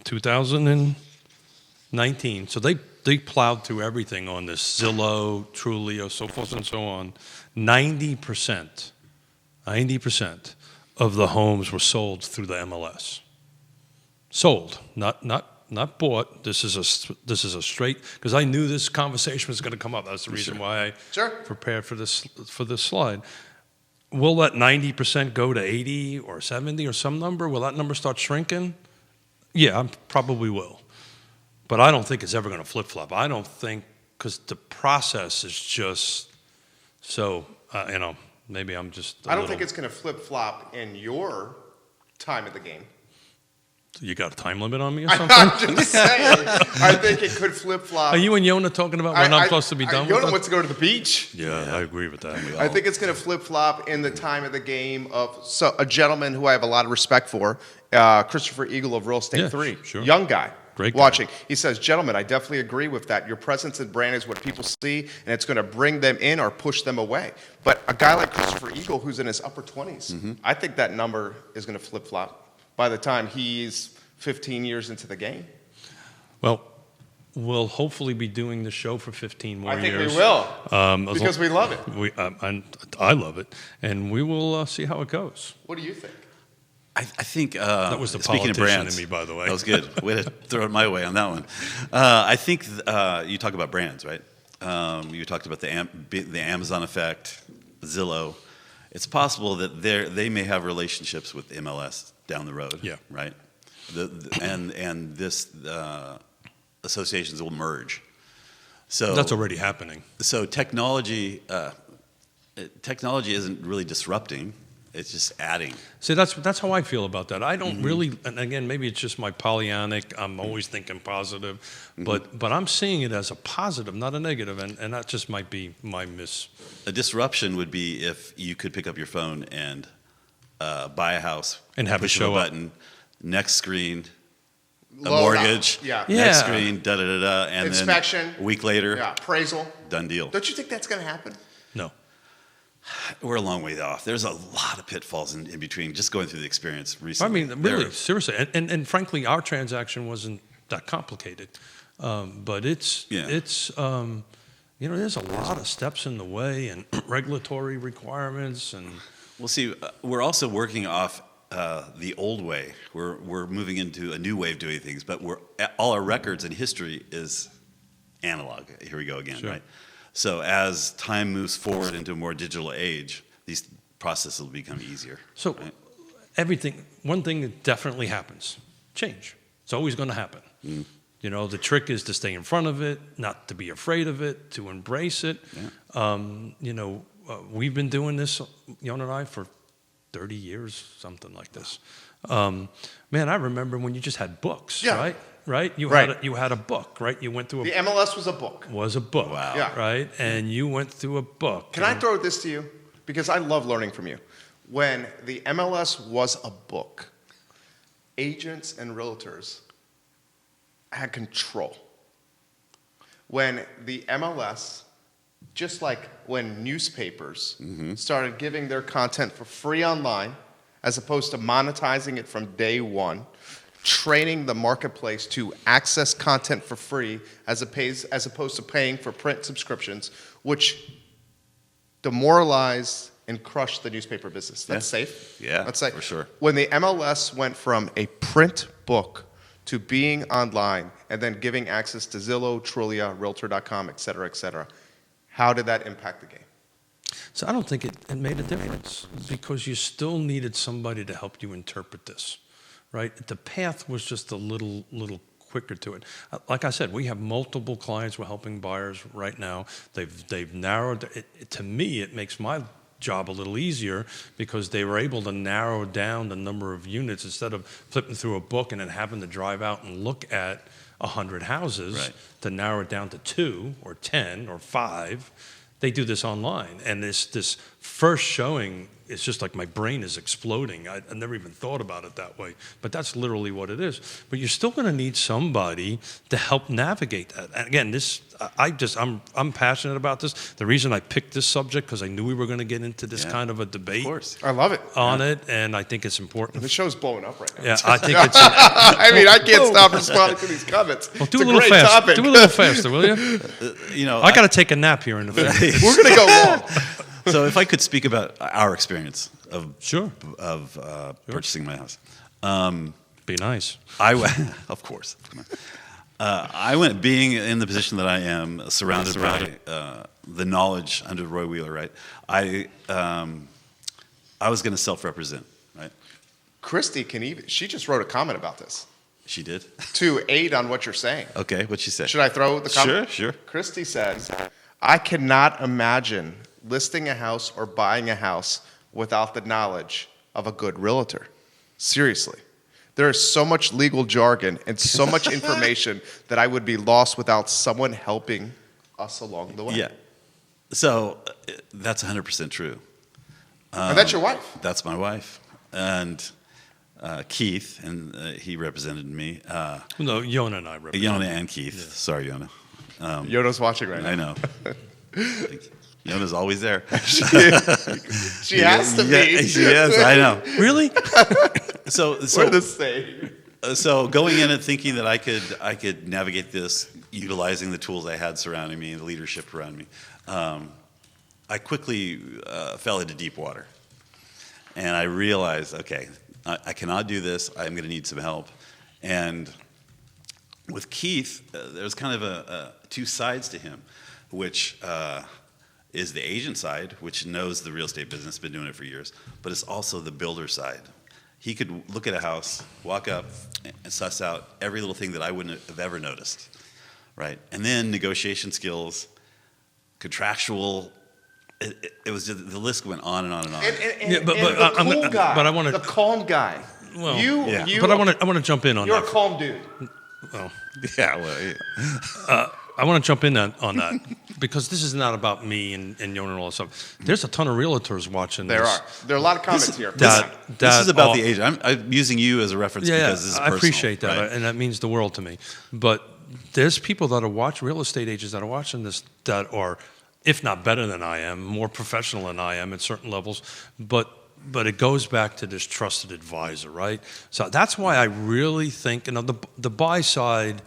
2019, so they plowed through everything on this, Zillow, Trulia, so forth and so on. 90% of the homes were sold through the MLS. Sold, not bought. This is a straight, because I knew this conversation was going to come up. That's the reason why I prepared for this slide. Will that 90% go to 80 or 70 or some number? Will that number start shrinking? Yeah, probably will. But I don't think it's ever going to flip-flop. I don't think, because the process is just so, maybe I'm just I don't think it's going to flip-flop in your time of the game. You got a time limit on me or something? I'm just saying. I think it could flip-flop. Are you and Yonna talking about when I'm supposed to be done with Yonna it? wants to go to the beach. Yeah, I agree with that. I think it's going to flip-flop in the time of the game of a gentleman who I have a lot of respect for, Christopher Eagle of Real Estate Yeah, 3. sure. Young guy. Great guy. Watching. He says, gentlemen, I definitely agree with that. Your presence and brand is what people see, and it's going to bring them in or push them away. But a guy like Christopher Eagle, who's in his upper 20s, I think that number is going to flip-flop by the time he's 15 years into the game. Well, we'll hopefully be doing the show for 15 more I think years. we will, because we love it. And I love it, and we will see how it goes. What do you think? I think That was the speaking of politician brands, in me, by the way. That was good. Way to throw it my way on that one. I think you talk about brands, right? You talked about the Amazon effect, Zillow. It's possible that they may have relationships with MLS down the road. Yeah. Right. And this associations will merge. So That's already happening. So technology isn't really disrupting. It's just adding. See, that's how I feel about that. I don't really, and again, maybe it's just my Pollyannic. I'm always thinking positive, but I'm seeing it as a positive, not a negative, and that just might be my miss. A disruption would be if you could pick up your phone and buy a house And have it push show a up. button, next screen, a Load mortgage, up. Yeah. next Yeah. screen, da-da-da-da, and Inspection. then a week later, Yeah, appraisal. done deal. Don't you think that's going to happen? No. We're a long way off. There's a lot of pitfalls in between just going through the experience I recently. mean, really, seriously, and frankly, our transaction wasn't that complicated, but it's there's a lot of steps in the way and regulatory requirements and. Well, see, we're also working off the old way. We're moving into a new way of doing things, but all our records and history is analog. Here we go again, Sure. right? So as time moves forward into a more digital age, these processes will become easier. So right? One thing that definitely happens, change. It's always going to happen. The trick is to stay in front of it, not to be afraid of it, to embrace it. Yeah. We've been doing this, Yonna and I, for 30 years, something like this. Man, I remember when you just had books, Yeah. right? You had a book, right? You went through The MLS was a book. Wow. Yeah. Right? And you went through a book. Can I throw this to you? Because I love learning from you. When the MLS was a book, agents and realtors had control. When the MLS, just like when newspapers started giving their content for free online, as opposed to monetizing it from day one, training the marketplace to access content for free as opposed to paying for print subscriptions, which demoralized and crushed the newspaper business. That's safe? Yeah, That's safe. for sure. When the MLS went from a print book to being online and then giving access to Zillow, Trulia, Realtor.com, et cetera, how did that impact the game? So I don't think it made a difference because you still needed somebody to help you interpret this, right? The path was just a little quicker to it. Like I said, we have multiple clients we're helping buyers right now. They've narrowed it. To me, it makes my job a little easier because they were able to narrow down the number of units instead of flipping through a book and then having to drive out and look at 100 houses Right. to narrow it down to 2 or 10 or 5. They do this online, and this first showing, it's just like my brain is exploding. I never even thought about it that way, but that's literally what it is. But you're still going to need somebody to help navigate that. And again, I'm passionate about this. The reason I picked this subject because I knew we were going to get into this kind of a debate. Of course. I love it. On it, and I think it's important. The show's blowing up right now. Yeah, I think it's. I mean, I can't stop responding to these comments. Well, do It's a little great fast. topic. Do a little faster, will you? I got to take a nap here in a few. We're going to go long. So if I could speak about our experience of Sure. purchasing my house. Be nice. Of course. I went, being in the position that I am, surrounded by the knowledge under Roy Wheeler, right? I was going to self-represent, right? Christy she just wrote a comment about this She did. to aid on what you're saying. Okay, what'd she say? Should I throw the comment? Sure. Christy says, I cannot imagine listing a house or buying a house without the knowledge of a good realtor. Seriously. There is so much legal jargon and so much information that I would be lost without someone helping us along the way. Yeah. So that's 100% true. And that's your wife. That's my wife. And Keith, and he represented me. No, Yonna and I represent. Yonna and Keith. Sorry, Yonna. Yoda's watching right now. I know. Yonna's always there. She has to be. She is, I know. Really? We're the same. So going in and thinking that I could navigate this, utilizing the tools I had surrounding me, the leadership around me, I quickly fell into deep water. And I realized, okay, I cannot do this. I'm going to need some help. And with Keith, there's kind of a two sides to him, which is the agent side, which knows the real estate business, been doing it for years, but it's also the builder side. He could look at a house, walk up, and suss out every little thing that I wouldn't have ever noticed, right? And then negotiation skills, contractual. It was just, the list went on and on and on. The calm guy. Well, But I want to jump in on that. You're a calm dude. Well, Yeah, well, yeah. I want to jump in on that because this is not about me and Yonna and all that stuff. There's a ton of realtors watching There this. are a lot of comments here. This is about the agent. I'm using you as a reference because this is personal. I appreciate that, right? and that means the world to me. But there's people that are watching, real estate agents that are watching this that are, if not better than I am, more professional than I am at certain levels. But it goes back to this trusted advisor, right? So that's why I really think, the buy side,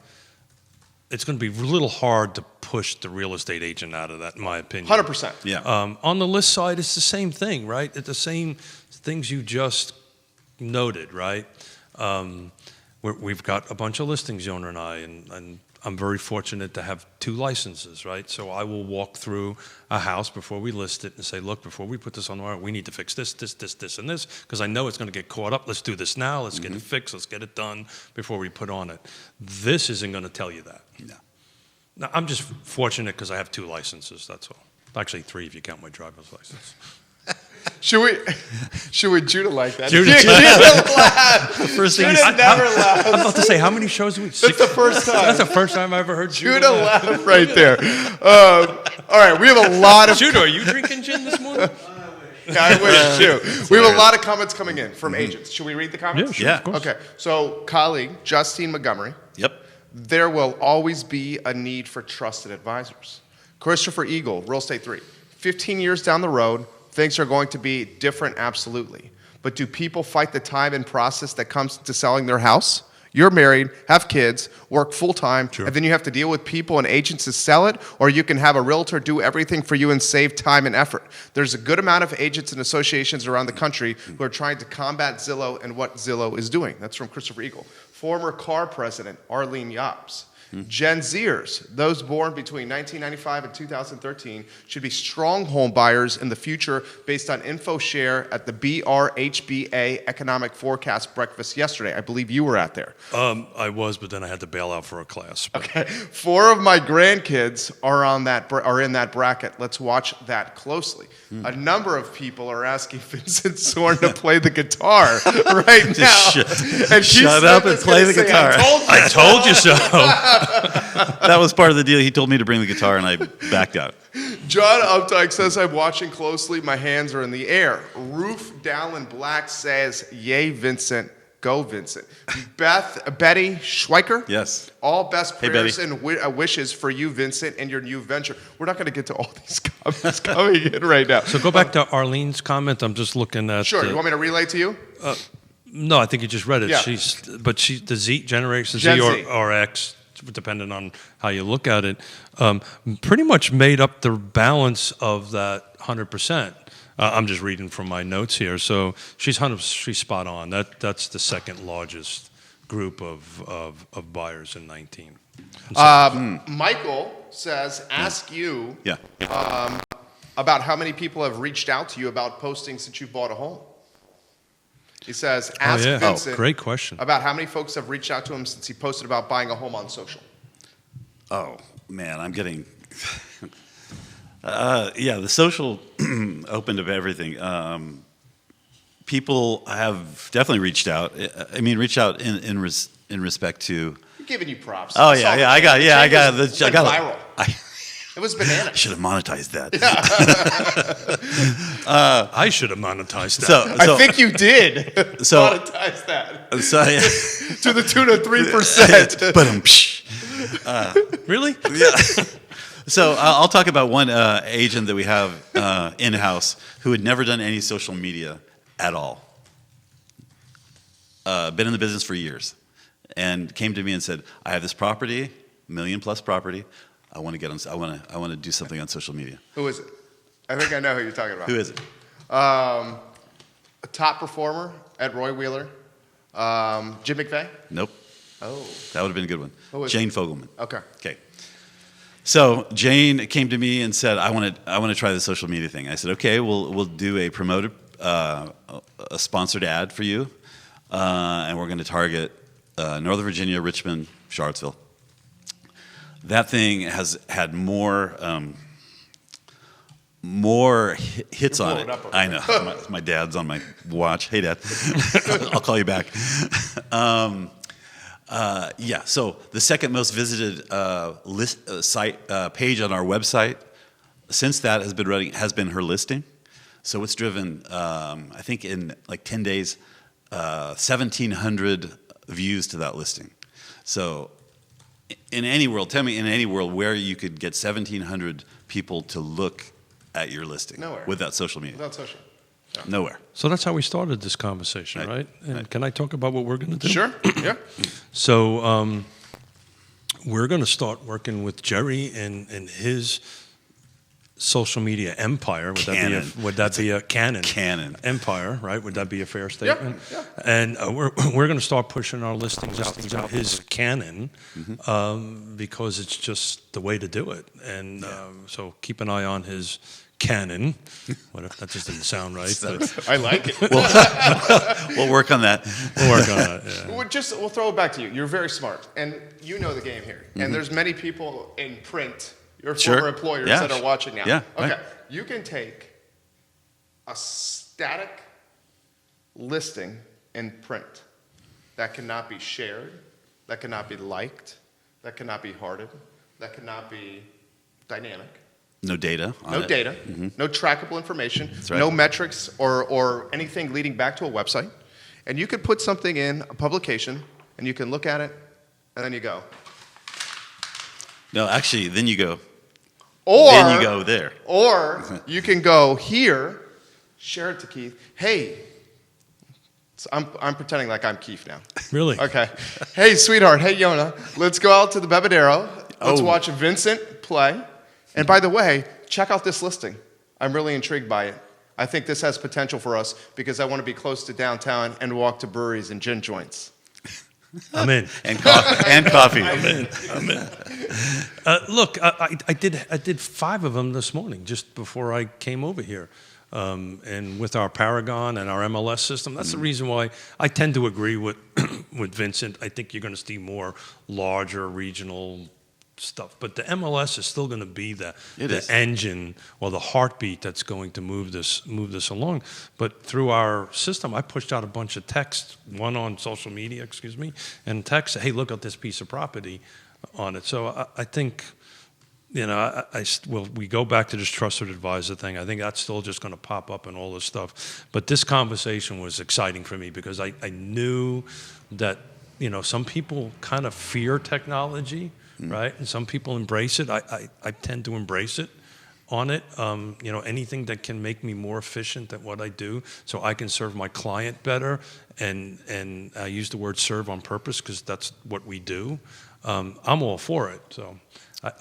it's going to be a little hard to push the real estate agent out of that, in my opinion. 100%. Yeah. On the list side, it's the same thing, right? It's the same things you just noted, right? We've got a bunch of listings, Yonna and I, and I'm very fortunate to have 2 licenses, right? So I will walk through a house before we list it and say, look, before we put this on the market, we need to fix this, and this, because I know it's going to get caught up. Let's do this now. Let's get it fixed. Let's get it done before we put on it. This isn't going to tell you that. No. Now, I'm just fortunate because I have 2 licenses, that's all. Actually, 3 if you count my driver's license. Should we Judah like that? Judah laughed. The first thing Judah never laughs. I'm about to say, how many shows do we? That's the first time. That's the first time I ever heard Judah laugh right there. All right, we have a lot of... Judah, are you drinking gin this morning? I wish too. We have a lot of comments coming in from agents. Should we read the comments? Yeah, sure, of course. Okay, so colleague Justine Montgomery. Yep. There will always be a need for trusted advisors. Christopher Eagle, Real Estate 3. 15 years down the road, things are going to be different, absolutely. But do people fight the time and process that comes to selling their house? You're married, have kids, work full-time, Sure. and then you have to deal with people and agents to sell it, or you can have a realtor do everything for you and save time and effort. There's a good amount of agents and associations around the country who are trying to combat Zillow and what Zillow is doing. That's from Christopher Eagle. Former CAR president Arlene Yobs. Gen Zers, those born between 1995 and 2013, should be strong home buyers in the future based on info share at the BRHBA Economic Forecast Breakfast yesterday. I believe you were at there. I was, but then I had to bail out for a class. Okay. 4 of my grandkids are in that bracket. Let's watch that closely. A number of people are asking Vincent Zorn to play the guitar right now. And Shut up and play the guitar. I told you so. That was part of the deal. He told me to bring the guitar, and I backed out. John Updike says, I'm watching closely. My hands are in the air. Roof Dallin Black says, yay, Vincent. Go, Vincent. Betty Schweiker. Yes. All best Hey, prayers Betty. and wishes for you, Vincent, and your new venture. We're not going to get to all these comments coming in right now. So go back to Arlene's comment. I'm just looking at. Sure. You want me to relay to you? No, I think you just read it. Yeah. She the Z generation Gen Z Z. or X, depending on how you look at it, pretty much made up the balance of that 100%. I'm just reading from my notes here. So she's spot on. That's the second largest group of buyers in 19. Michael says, ask you Yeah. about how many people have reached out to you about posting since you bought a home. He says, ask Vincent great question. about how many folks have reached out to him since he posted about buying a home on social. Oh, man, I'm getting... the social opened up everything. People have definitely reached out. I mean, reached out in respect to... I'm giving you props. Oh, yeah, I got it. I got viral. It was bananas. I should have monetized that. I should have monetized that. So I think you did monetize that to the tune of 3%. But Really? yeah. So I'll talk about one agent that we have in-house who had never done any social media at all. Been in the business for years, and came to me and said, "I have this property, $1 million+ property. I want to get on. I want to do something on social media." Who is it? I think I know who you're talking about. Who is it? A top performer at Roy Wheeler. Jim McVeigh? Nope. Oh. That would have been a good one. Who is Jane it? Fogelman. Okay. Okay. So Jane came to me and said, "I want to try the social media thing." I said, "Okay, we'll do a promoted, a sponsored ad for you, and we're going to target Northern Virginia, Richmond, Charlottesville." That thing has had more hits You're on blowing it. up over I know. My dad's on my watch. Hey, Dad. I'll call you back. So the second most visited site page on our website since that has been her listing. So it's driven, I think in like 10 days, 1,700 views to that listing. So in any world, tell me in any world where you could get 1,700 people to look at your listing. Nowhere. Without social media. Without social. Yeah. Nowhere. So that's how we started this conversation, right? And can I talk about what we're going to do? Sure. Yeah. So we're going to start working with Jerry and his social media empire. Would that be a canon empire, right? Would that be a fair statement? Yeah. And we're going to start pushing our listings out his canon, because it's just the way to do it. And so keep an eye on his canon. What if that just didn't sound right? But I like it. We'll work on that. we'll work on that. Yeah. We'll throw it back to you. You're very smart, and you know the game here. And there's many people in print, your former employers, that are watching now. Yeah, okay. right. You can take a static listing in print that cannot be shared, that cannot be liked, that cannot be hearted, that cannot be dynamic. No data. No data, no trackable information, right. no metrics or anything leading back to a website. And you could put something in a publication, and you can look at it, and then you go. No, actually, then you go. Or then you go there. Or you can go here, share it to Keith. Hey, so I'm pretending like I'm Keith now. Really? Okay. Hey, sweetheart. Hey, Yonna. Let's go out to the Bebedero. Let's watch Vincent play. And by the way, check out this listing. I'm really intrigued by it. I think this has potential for us because I want to be close to downtown and walk to breweries and gin joints. I'm in. And coffee. I'm in. Look, I did 5 of them this morning just before I came over here. And with our Paragon and our MLS system, that's the reason why I tend to agree with with Vincent. I think you're going to see more larger regional stuff, but the MLS is still going to be the engine or the heartbeat that's going to move this along. But through our system, I pushed out a bunch of text, one on social media, and text, hey, look at this piece of property on it. So I think, we go back to this trusted advisor thing. I think that's still just going to pop up and all this stuff. But this conversation was exciting for me because I knew that, some people kind of fear technology, right? And some people embrace it. I tend to embrace it on it. Anything that can make me more efficient at what I do so I can serve my client better. And I use the word serve on purpose because that's what we do. I'm all for it. So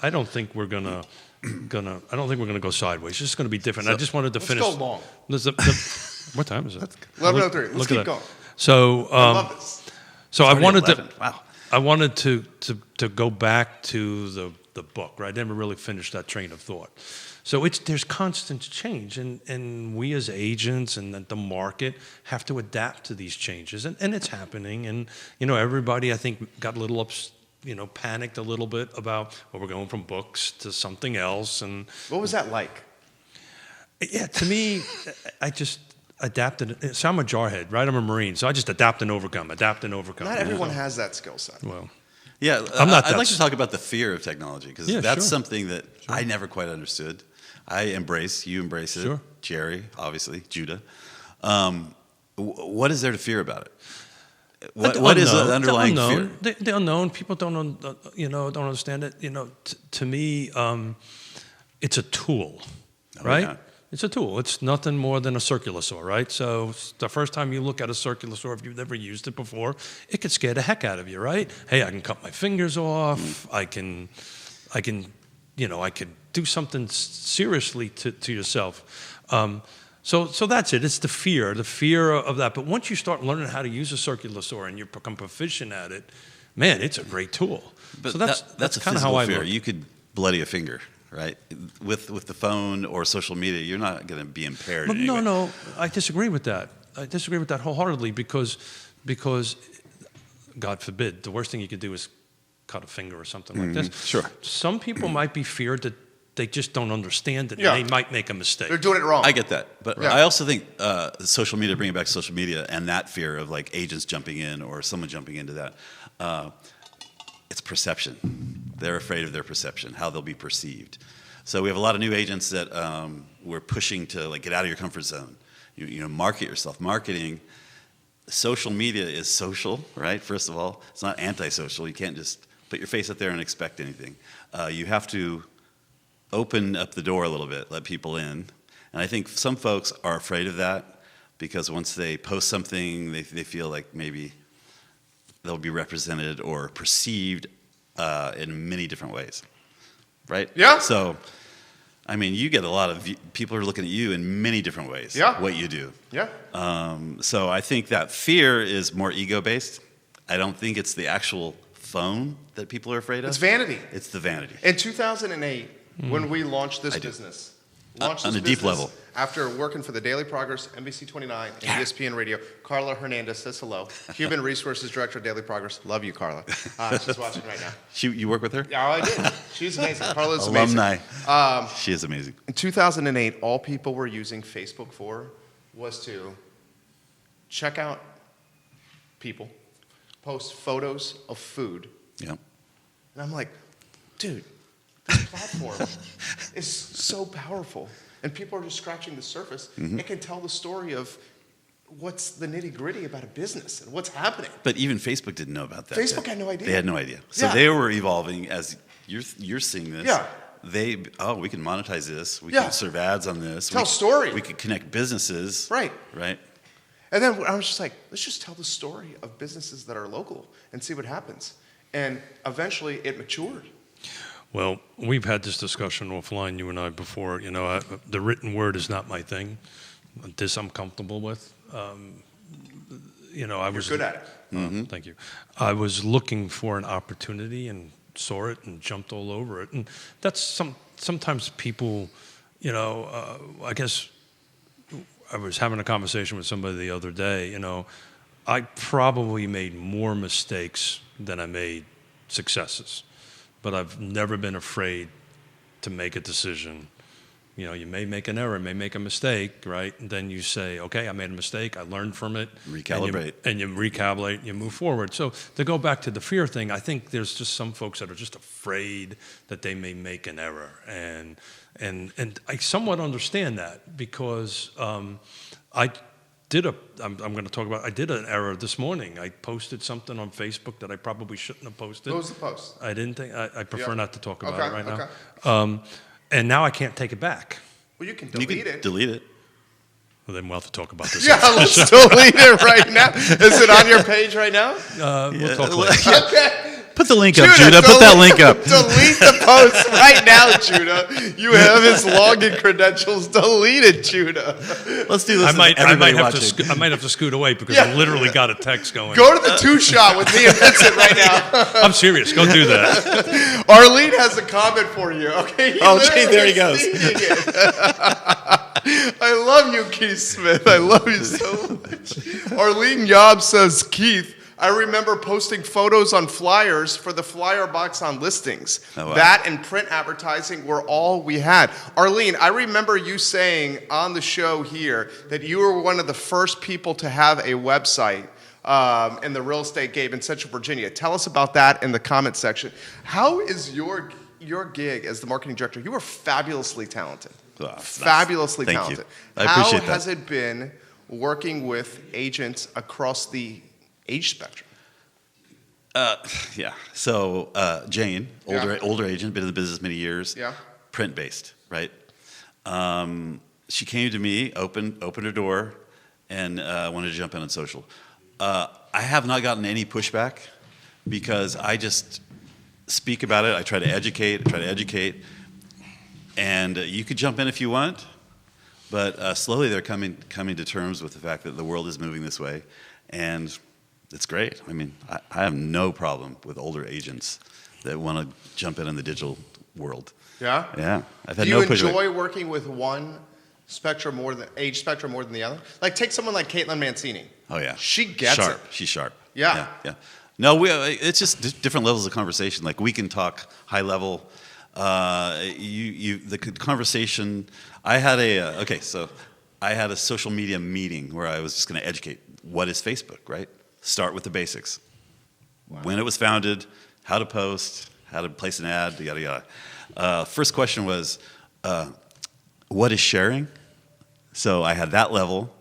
I don't think we're gonna go sideways. It's just gonna be different. I just wanted to finish. Let's go long. What time is it? 11:03. Let's keep going. So I love this. So I wanted 11. Wow. I wanted to go back to the book, right? I never really finished that train of thought. So there's constant change, and we as agents and the market have to adapt to these changes, and it's happening. And everybody I think got a little panicked a little bit about we're going from books to something else. And What was that like? yeah, to me, I just adapted. So I'm a jarhead, right? I'm a Marine, so I just adapt and overcome. Not everyone has that skill set. Well, Yeah, I'd like to talk about the fear of technology because that's something that I never quite understood. You embrace it. Sure. Jerry, obviously, Judah. What is there to fear about it? What is the underlying fear? The unknown. People don't understand it. To me, it's a tool, right? Yeah. It's a tool. It's nothing more than a circular saw, right? So the first time you look at a circular saw, if you've never used it before, it could scare the heck out of you, right? Hey, I can cut my fingers off. I can, I could do something seriously to yourself. So that's it. It's the fear of that. But once you start learning how to use a circular saw and you become proficient at it, man, it's a great tool. But so that's kind of how I fear. look. You could bloody a finger, right? With the phone or social media, you're not going to be impaired. But in any way. no, I disagree with that. I disagree with that wholeheartedly because, God forbid, the worst thing you could do is cut a finger or something like this. Sure. Some people might be feared that they just don't understand it Yeah. and they might make a mistake. They're doing it wrong. I get that, but I also think social media, bringing back social media, and that fear of like agents jumping in or someone jumping into that, it's perception. They're afraid of their perception, how they'll be perceived. So we have a lot of new agents that we're pushing to like get out of your comfort zone. Market yourself. Marketing, social media is social, right? First of all, it's not antisocial. You can't just put your face up there and expect anything. You have to open up the door a little bit, let people in. And I think some folks are afraid of that because once they post something, they feel like maybe they'll be represented or perceived in many different ways, right? Yeah. So, I mean, you get a lot of people are looking at you in many different ways. Yeah. What you do. Yeah. So I think that fear is more ego-based. I don't think it's the actual phone that people are afraid of. It's vanity. It's the vanity. In 2008, when we launched this business, on a deep level, after working for the Daily Progress, NBC 29, and ESPN Radio, Carla Hernandez says hello. Human Resources Director of Daily Progress. Love you, Carla. She's watching right now. You work with her? Yeah, I do. She's amazing. Carla's amazing. Alumni. She is amazing. In 2008, all people were using Facebook for was to check out people, post photos of food. Yeah. And I'm like, dude, this platform is so powerful. And people are just scratching the surface. It can tell the story of what's the nitty-gritty about a business and what's happening. But even Facebook didn't know about that. Facebook had no idea. They had no idea. So they were evolving as you're seeing this. Yeah. We can monetize this. We can serve ads on this. Tell story. We could connect businesses. Right. Right. And then I was just like, let's just tell the story of businesses that are local and see what happens. And eventually it matured. Well, we've had this discussion offline, you and I, before. You know, the written word is not my thing. This I'm comfortable with. You know, You're good at it. Thank you. I was looking for an opportunity and saw it and jumped all over it. And that's sometimes people, you know, I guess I was having a conversation with somebody the other day. You know, I probably made more mistakes than I made successes. But I've never been afraid to make a decision. You know, you may make an error, may make a mistake, right? And then you say, okay, I made a mistake, I learned from it. Recalibrate. And you recalibrate, you move forward. So to go back to the fear thing, I think there's just some folks that are just afraid that they may make an error. And I somewhat understand that because I'm going to talk about, I did an error this morning. I posted something on Facebook that I probably shouldn't have posted. What was the post? I didn't think, I prefer not to talk about it right Okay. now. And now I can't take it back. Well, you can delete it. Delete it. Well, then we'll have to talk about this. Yeah, let's delete it right now. Is it on your page right now? We'll talk later. Okay. Put the link up, Judah. Put that link up. Delete the post right now, Judah. You have his login credentials. Delete it, Judah. Let's do this. I might have to scoot away because I Yeah. literally got a text going. Go to the two-shot with me and Vincent right now. I'm serious. Go do that. Arlene has a comment for you. Okay. Gee, there he goes. I love you, Keith Smith. I love you so much. Arlene Yob says, Keith, I remember posting photos on flyers for the flyer box on listings. Oh, wow. That and print advertising were all we had. Arlene, I remember you saying on the show here that you were one of the first people to have a website in the real estate game in Central Virginia. Tell us about that in the comment section. How is your gig as the marketing director? You are fabulously talented. Fabulously Thank talented. You. I appreciate How that. has it been working with agents across the age spectrum? Yeah. So Jane, older agent, been in the business many years. Yeah. Print based, right? She came to me, opened her door, and wanted to jump in on social. I have not gotten any pushback because I just speak about it. I try to educate, and you could jump in if you want, but slowly they're coming to terms with the fact that the world is moving this way, and it's great. I mean, I have no problem with older agents that want to jump in the digital world. Yeah? Yeah. I've had Do no you pushback. enjoy working with one age spectrum more than the other? Like, take someone like Caitlin Mancini. Oh, yeah. She gets sharp. it. She's sharp. Yeah. Yeah. No, it's just different levels of conversation. Like, we can talk high level. The conversation. I had a social media meeting where I was just going to educate. What is Facebook, right? Start with the basics. Wow. When it was founded, how to post, how to place an ad, yada yada. First question was, what is sharing? So I had that level,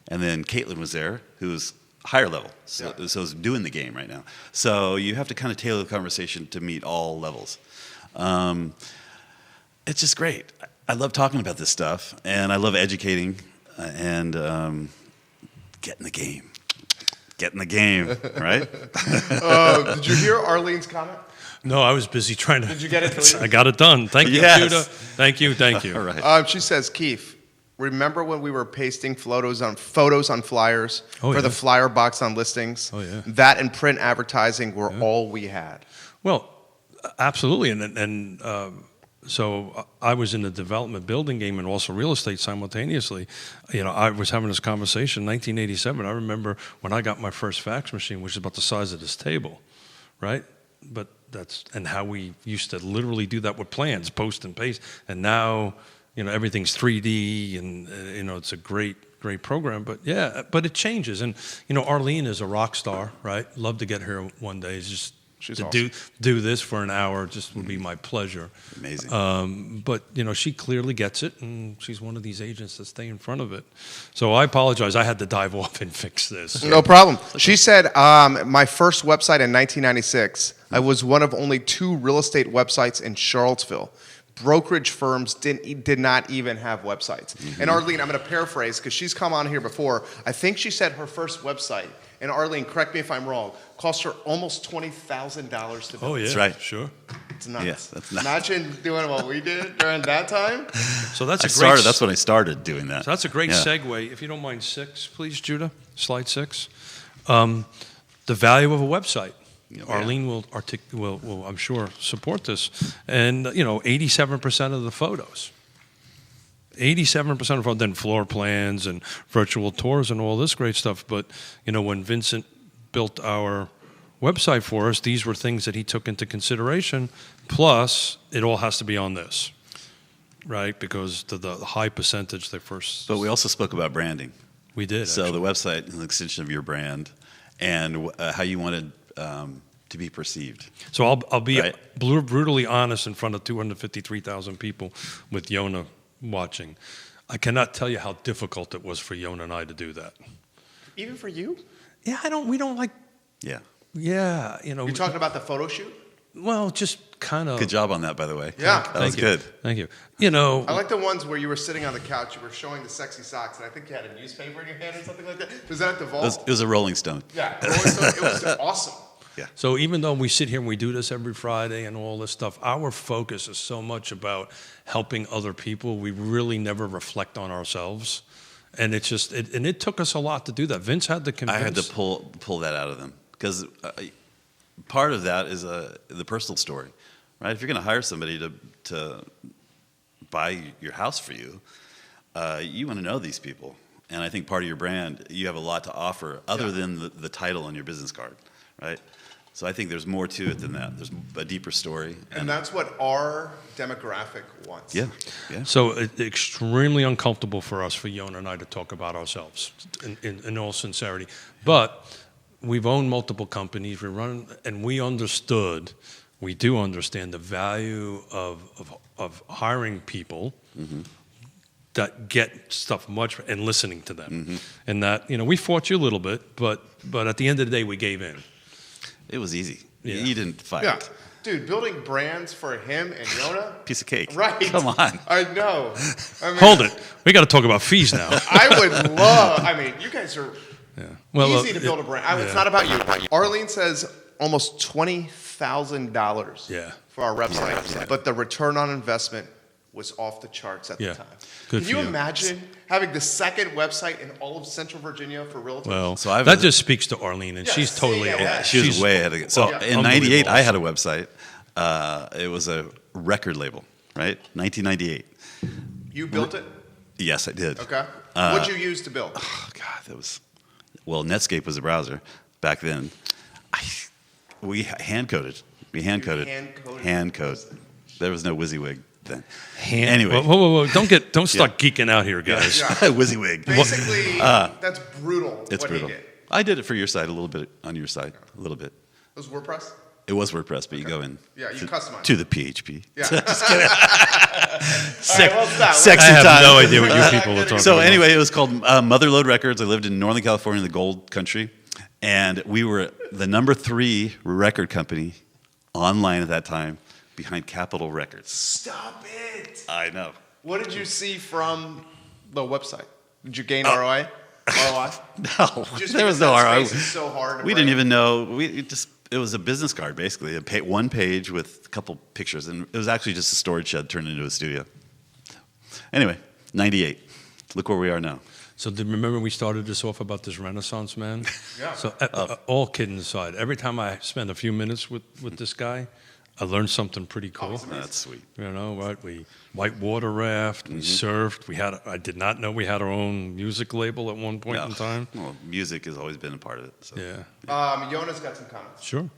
and then Caitlin was there, who's higher level, so is doing the game right now. So you have to kind of tailor the conversation to meet all levels. It's just great. I love talking about this stuff, and I love educating, and get in the game. Get in the game, right? Did you hear Arlene's comment? No, I was busy trying to. Did you get it? I got it done. Thank you, Yes. Judah. Thank you. All right. She says, Keith, remember when we were pasting photos on flyers Oh, for yeah. the flyer box on listings? Oh, yeah. That and print advertising were all we had. Well, absolutely, and so I was in the development building game and also real estate simultaneously. You know, I was having this conversation in 1987. I remember when I got my first fax machine, which is about the size of this table, right? But and how we used to literally do that with plans, post and paste, and now, you know, everything's 3D, and you know, it's a great program. But yeah, but it changes, and you know, Arlene is a rock star, right? Love to get her one day. It's just She's to awesome. do this for an hour just would be my pleasure. Amazing. But you know, she clearly gets it, and she's one of these agents that stay in front of it. So I apologize. I had to dive off and fix this. No problem. She said, my first website in 1996, I was one of only 2 real estate websites in Charlottesville. Brokerage firms did not even have websites. And Arlene, I'm going to paraphrase because she's come on here before. I think she said her first website, and Arlene, correct me if I'm wrong, cost her almost $20,000 to build. Oh yeah, That's right. Sure. It's nuts. Yes, that's nuts. Imagine doing what we did during that time. So that's That's when I started doing that. So that's a great Yeah. segue. If you don't mind 6, please, Judah. Slide 6. The value of a website. Arlene will I'm sure support this. And you know, 87% of the photos. 87% of then floor plans and virtual tours and all this great stuff. But you know, when Vincent built our website for us, these were things that he took into consideration. Plus, it all has to be on this, right? Because the high percentage they first. But we also spoke about branding. We did. So actually. the website is an extension of your brand and how you wanted to be perceived. So I'll be Right. brutally honest in front of 253,000 people with Yonna watching. I cannot tell you how difficult it was for Yonna and I to do that. Even for you? Yeah, we don't like. Yeah. Yeah, you know. You're talking about the photo shoot? Well, just kind of. Good job on that, by the way. Yeah. That was good. Thank you. You know. I like the ones where you were sitting on the couch, you were showing the sexy socks, and I think you had a newspaper in your hand or something like that. Was that at the vault? It was a Rolling Stone. Yeah, it was awesome. So even though we sit here and we do this every Friday and all this stuff, our focus is so much about helping other people. We really never reflect on ourselves, and it's just it took us a lot to do that. Vince had to convince. I had to pull that out of them because part of that is the personal story, right? If you're going to hire somebody to buy your house for you, you want to know these people, and I think part of your brand, you have a lot to offer other than the title on your business card, right? So I think there's more to it than that. There's a deeper story. And that's what our demographic wants. Yeah. So it's extremely uncomfortable for us, for Yonna and I, to talk about ourselves, in all sincerity. But we've owned multiple companies. We do understand the value of hiring people that get stuff and listening to them. And that, you know, we fought you a little bit, but at the end of the day, we gave in. It was easy. Yeah. You didn't fight. Yeah. Dude, building brands for him and Yonna? Piece of cake. Right. Come on. I know. I mean, Hold it. We got to talk about fees now. I would love, I mean, you guys are easy to build a brand. It's not about you. Arlene says almost $20,000 for our website, but the return on investment was off the charts at the time. Good Can you for you. imagine having the second website in all of Central Virginia for Realtors? Well, So that just speaks to Arlene, and she's totally. She was way ahead of it. So in '98, unbelievable. I had a website. It was a record label, right? 1998. You built it? Yes, I did. Okay. What'd you use to build? Oh God, Netscape was a browser back then. We hand coded. Hand coded. There was no WYSIWYG then. Anyway, Whoa! Don't start geeking out here, guys. WYSIWYG. Basically, that's brutal. It's what brutal. He did. I did it for your site a little bit, on your site a little bit. It was WordPress? It was WordPress, but you go in. Yeah, you customize. To the PHP. Yeah. Just kidding. Sexy Sexy I have time. no idea what you people are talking So about. anyway, it was called Motherlode Records. I lived in Northern California, in the gold country, and we were the number 3 record company online at that time, behind Capitol Records. Stop it. I know. What did you see from the website? Did you gain ROI? No, Just there was because no that ROI. space is so hard to We didn't write. even know. We just It was a business card, basically. One page with a couple pictures, and it was actually just a storage shed turned into a studio. Anyway, 98. Look where we are now. So remember we started this off about this Renaissance man? Yeah. So all kidding aside, every time I spend a few minutes with this guy, I learned something pretty cool. That's sweet. You know, right? We whitewater raft, we surfed. I did not know we had our own music label at one point in time. Well, music has always been a part of it. So. Yeah. Yonna's got some comments. Sure.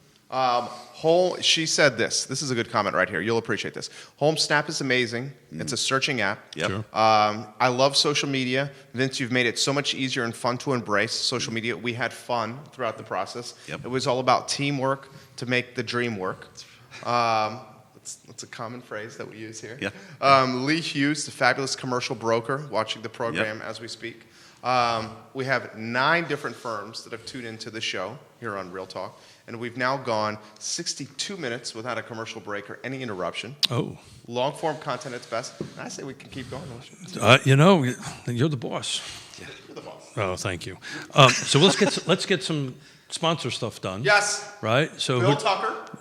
She said this. This is a good comment right here. You'll appreciate this. Home Snap is amazing. It's a searching app. Yep. Sure. I love social media. Vince, you've made it so much easier and fun to embrace social media. We had fun throughout the process. Yep. It was all about teamwork to make the dream work. That's a common phrase that we use here. Yeah. Lee Hughes, the fabulous commercial broker, watching the program as we speak. We have 9 different firms that have tuned into the show here on Real Talk, and we've now gone 62 minutes without a commercial break or any interruption. Oh. Long form content at its best. And I say we can keep going. You know, you're the boss. You're the boss. Oh, thank you. So let's get some sponsor stuff done. Yes. Right. So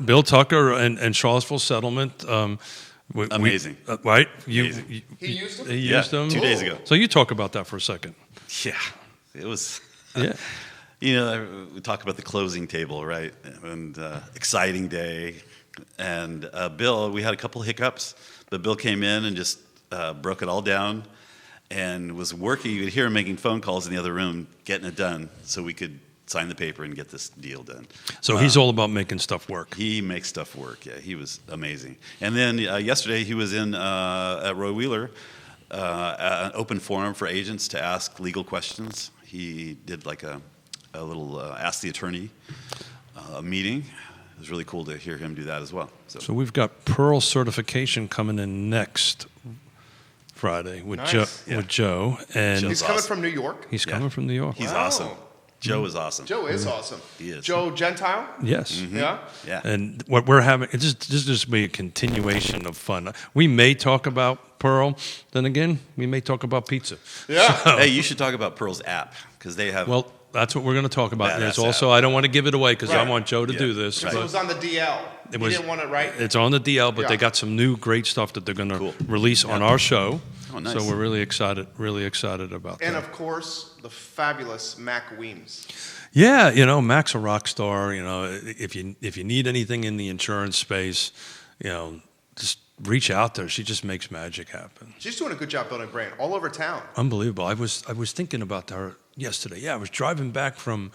Bill Tucker. and Charlottesville Settlement. Amazing. Right. He used them? He used them 2 days ago. So you talk about that for a second. Yeah. It was. Yeah. You know, we talk about the closing table, right? And exciting day. And Bill, we had a couple hiccups, but Bill came in and just broke it all down and was working. You could hear him making phone calls in the other room, getting it done so we could sign the paper and get this deal done. So he's all about making stuff work. He makes stuff work. Yeah, he was amazing. And then yesterday he was in at Roy Wheeler, an open forum for agents to ask legal questions. He did like a little Ask the Attorney meeting. It was really cool to hear him do that as well. So we've got Pearl certification coming in next Friday with Joe. And He's coming from New York? He's coming from New York. He's awesome. Joe is awesome. Joe is awesome. He is. Joe Gentile? Yes. Mm-hmm. Yeah? Yeah. And what we're having, this just be a continuation of fun. We may talk about Pearl, then again, we may talk about pizza. Yeah. Hey, you should talk about Pearl's app because they have. Well, that's what we're going to talk about. And Badass it's also, I don't want to give it away because I want Joe to do this. So it was on the DL. You didn't want it right? It's on the DL, but they got some new great stuff that they're going to release on our show. Oh, nice. So we're really excited about that. And of course, the fabulous Mac Weems. Yeah, you know, Mac's a rock star. You know, if you need anything in the insurance space, you know, just reach out there. She just makes magic happen. She's doing a good job building a brand all over town. Unbelievable. I was thinking about her yesterday. Yeah, I was driving back from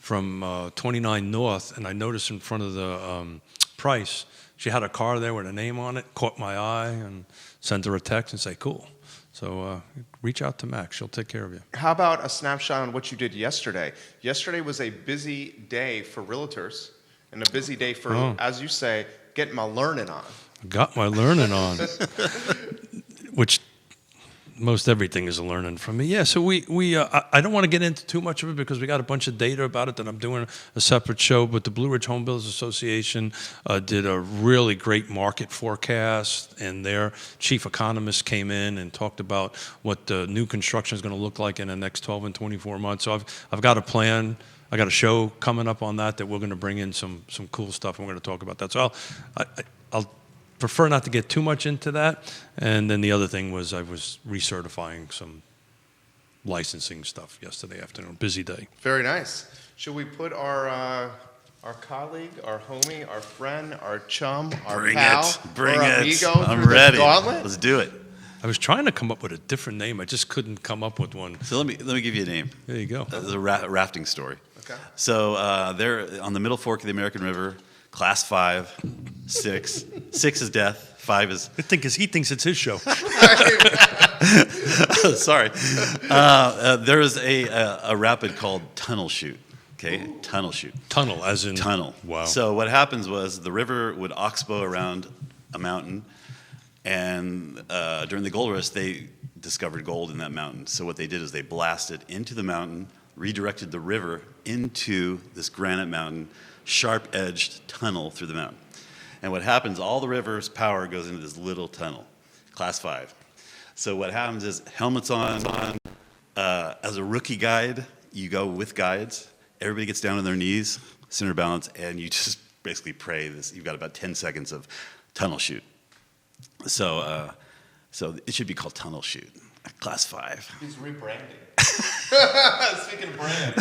29 North, and I noticed in front of the Price, she had a car there with a name on it. Caught my eye, and sent her a text and say, "Cool." So reach out to Mac. She'll take care of you. How about a snapshot on what you did yesterday? Yesterday was a busy day for realtors and a busy day for, as you say, getting my learning on. Got my learning on, which most everything is a learning from me. Yeah, so I don't want to get into too much of it because we got a bunch of data about it that I'm doing a separate show, but the Blue Ridge Home Builders Association did a really great market forecast, and their chief economist came in and talked about what the new construction is going to look like in the next 12 and 24 months. So I've got a plan. I got a show coming up on that we're going to bring in some cool stuff, and we're going to talk about that. So I'll prefer not to get too much into that. And then the other thing was I was recertifying some licensing stuff yesterday afternoon. Busy day. Very nice. Should we put our colleague, our homie, our friend, our chum, our pal, Bring our it. amigo I'm through ready. the gauntlet? Let's do it. I was trying to come up with a different name. I just couldn't come up with one. So let me give you a name. There you go. It's a rafting story. Okay. So they're on the Middle Fork of the American River, class 5, 6. 6 is death. 5 is. He thinks it's his show. Sorry. There is a rapid called Tunnel Chute. Okay, Tunnel Chute. Tunnel, as in tunnel. Wow. So what happens was the river would oxbow around a mountain, and during the gold rush they discovered gold in that mountain. So what they did is they blasted into the mountain, redirected the river into this granite mountain, sharp-edged tunnel through the mountain. And what happens, all the river's power goes into this little tunnel, class 5. So what happens is helmets on. As a rookie guide, you go with guides. Everybody gets down on their knees, center balance, and you just basically pray this. You've got about 10 seconds of tunnel shoot. So it should be called tunnel shoot, class 5. He's rebranding. Speaking of brand.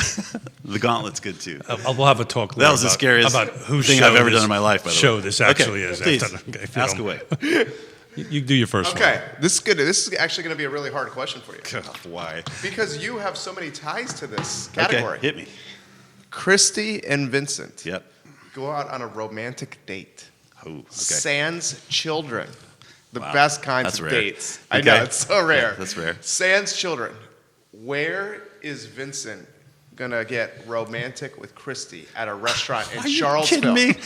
The gauntlet's good too. We'll have a talk later. That was the scariest thing I've ever done in my life, by the way. Show this actually is. Please, If ask away. You do your first one. Okay, this is good. This is actually going to be a really hard question for you. Why? Because you have so many ties to this category. Okay, hit me. Christy and Vincent Yep. go out on a romantic date. Oh, okay. Sans children. The Wow, best kinds that's of rare. dates. I Okay. know, it's so rare. Yeah, that's rare. Sans children. Where is Vincent going to get romantic with Christy at a restaurant in Are you Charlottesville? kidding me?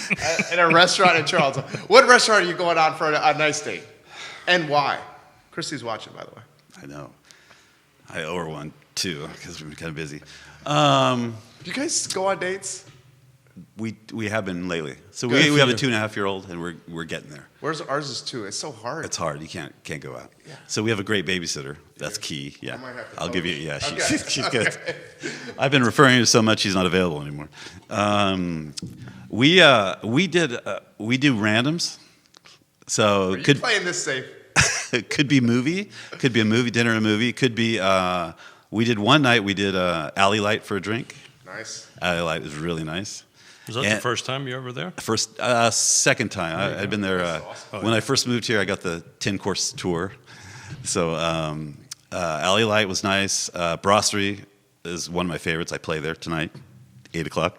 At a restaurant in Charlottesville. What restaurant are you going on for a nice date? And why? Christy's watching, by the way. I know. I owe her one too because we've been kind of busy. Do you guys go on dates? We have been lately. So Good we have a for you. 2.5-year-old, and we're getting there. Ours is too. It's so hard. It's hard. You can't go out. Yeah. So we have a great babysitter. That's key. Yeah. I might have to I'll give you. focus. Yeah. Okay. She's good. I've been referring to her so much she's not available anymore. We do randoms. So Are you playing this safe? it could be movie. Could be a movie dinner. A movie. Could be. We did one night. We did Alley Light for a drink. Nice. Alley Light was really nice. Was that the first time you were there? Second time. I'd been there when I first moved here. I got the 10-course tour. So Alley Light was nice. Brasserie is one of my favorites. I play there tonight, 8:00.